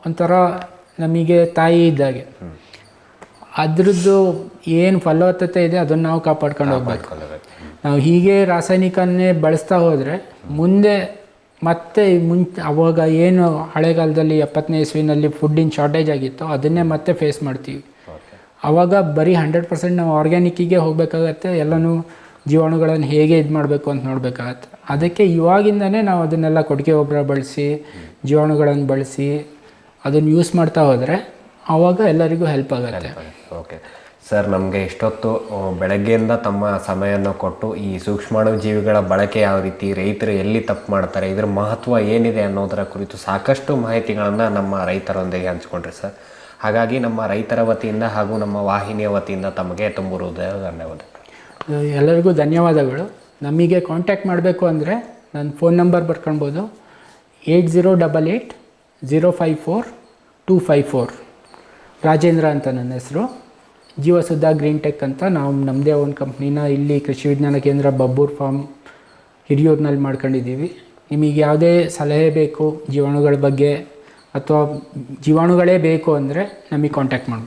ಒಂಥರ ನಮಗೆ ತಾಯಿ ಇದ್ದಾಗೆ. ಅದ್ರದ್ದು ಏನು ಫಲವತ್ತತೆ ಇದೆ ಅದನ್ನು ನಾವು ಕಾಪಾಡ್ಕೊಂಡು ಹೋಗ್ಬೇಕು. ನಾವು ಹೀಗೆ ರಾಸಾಯನಿಕನ್ನೇ ಬಳಸ್ತಾ ಹೋದರೆ ಮುಂದೆ ಮತ್ತೆ ಅವಾಗ ಏನು ಹಳೆಗಾಲದಲ್ಲಿ 70ನೇ ಇಸ್ವಿನಲ್ಲಿ ಫುಡ್ಡಿನ ಶಾರ್ಟೇಜ್ ಆಗಿತ್ತೋ ಅದನ್ನೇ ಮತ್ತೆ ಫೇಸ್ ಮಾಡ್ತೀವಿ. ಆವಾಗ ಬರೀ 100% ನಾವು ಆರ್ಗ್ಯಾನಿಕ್ಕಿಗೆ ಹೋಗಬೇಕಾಗತ್ತೆ. ಎಲ್ಲನೂ ಜೀವಾಣುಗಳನ್ನು ಹೇಗೆ ಇದು ಮಾಡಬೇಕು ಅಂತ ನೋಡಬೇಕಾಗತ್ತೆ. ಅದಕ್ಕೆ ಇವಾಗಿಂದನೇ ನಾವು ಅದನ್ನೆಲ್ಲ ಕೊಟ್ಟಿಗೆ ಗೊಬ್ಬರ ಬಳಸಿ, ಜೀವಾಣುಗಳನ್ನು ಬಳಸಿ ಅದನ್ನು ಯೂಸ್ ಮಾಡ್ತಾ ಹೋದರೆ ಆವಾಗ ಎಲ್ಲರಿಗೂ ಹೆಲ್ಪ್ ಆಗುತ್ತೆ. ಓಕೆ ಸರ್, ನಮಗೆ ಇಷ್ಟೊತ್ತು ಬೆಳಗ್ಗೆಯಿಂದ ತಮ್ಮ ಸಮಯವನ್ನು ಕೊಟ್ಟು ಈ ಸೂಕ್ಷ್ಮಾಣು ಜೀವಿಗಳ ಬಳಕೆ ಯಾವ ರೀತಿ, ರೈತರು ಎಲ್ಲಿ ತಪ್ಪು ಮಾಡ್ತಾರೆ, ಇದರ ಮಹತ್ವ ಏನಿದೆ ಅನ್ನೋದರ ಕುರಿತು ಸಾಕಷ್ಟು ಮಾಹಿತಿಗಳನ್ನು ನಮ್ಮ ರೈತರೊಂದಿಗೆ ಹಂಚಿಕೊಂಡ್ರಿ ಸರ್. ಹಾಗಾಗಿ ನಮ್ಮ ರೈತರ ವತಿಯಿಂದ ಹಾಗೂ ನಮ್ಮ ವಾಹಿನಿಯ ವತಿಯಿಂದ ತಮಗೆ ತುಂಬ ಧನ್ಯವಾದಗಳು. ಎಲ್ಲರಿಗೂ ಧನ್ಯವಾದಗಳು. ನಮಗೆ ಕಾಂಟ್ಯಾಕ್ಟ್ ಮಾಡಬೇಕು ಅಂದರೆ ನನ್ನ ಫೋನ್ ನಂಬರ್ ಬರ್ಕೊಳ್ಬೋದು, 8088 054 254. ರಾಜೇಂದ್ರ ಅಂತ ನನ್ನ ಹೆಸರು. ಜೀವಸುದ್ಧ ಗ್ರೀನ್ ಟೆಕ್ ಅಂತ ನಾವು ನಮ್ಮದೇ ಒಂದು ಕಂಪ್ನಿನ ಇಲ್ಲಿ ಕೃಷಿ ವಿಜ್ಞಾನ ಕೇಂದ್ರ ಬಬ್ಬೂರ್ ಫಾರ್ಮ್ ಹಿರಿಯೂರಿನಲ್ಲಿ ಮಾಡ್ಕೊಂಡಿದ್ದೀವಿ. ನಿಮಗೆ ಯಾವುದೇ ಸಲಹೆ ಬೇಕು ಜೀವಾಣುಗಳ ಬಗ್ಗೆ ಅಥವಾ ಜೀವಾಣುಗಳೇ ಬೇಕು ಅಂದರೆ ನಮಗೆ ಕಾಂಟ್ಯಾಕ್ಟ್ ಮಾಡ್ಬೋದು.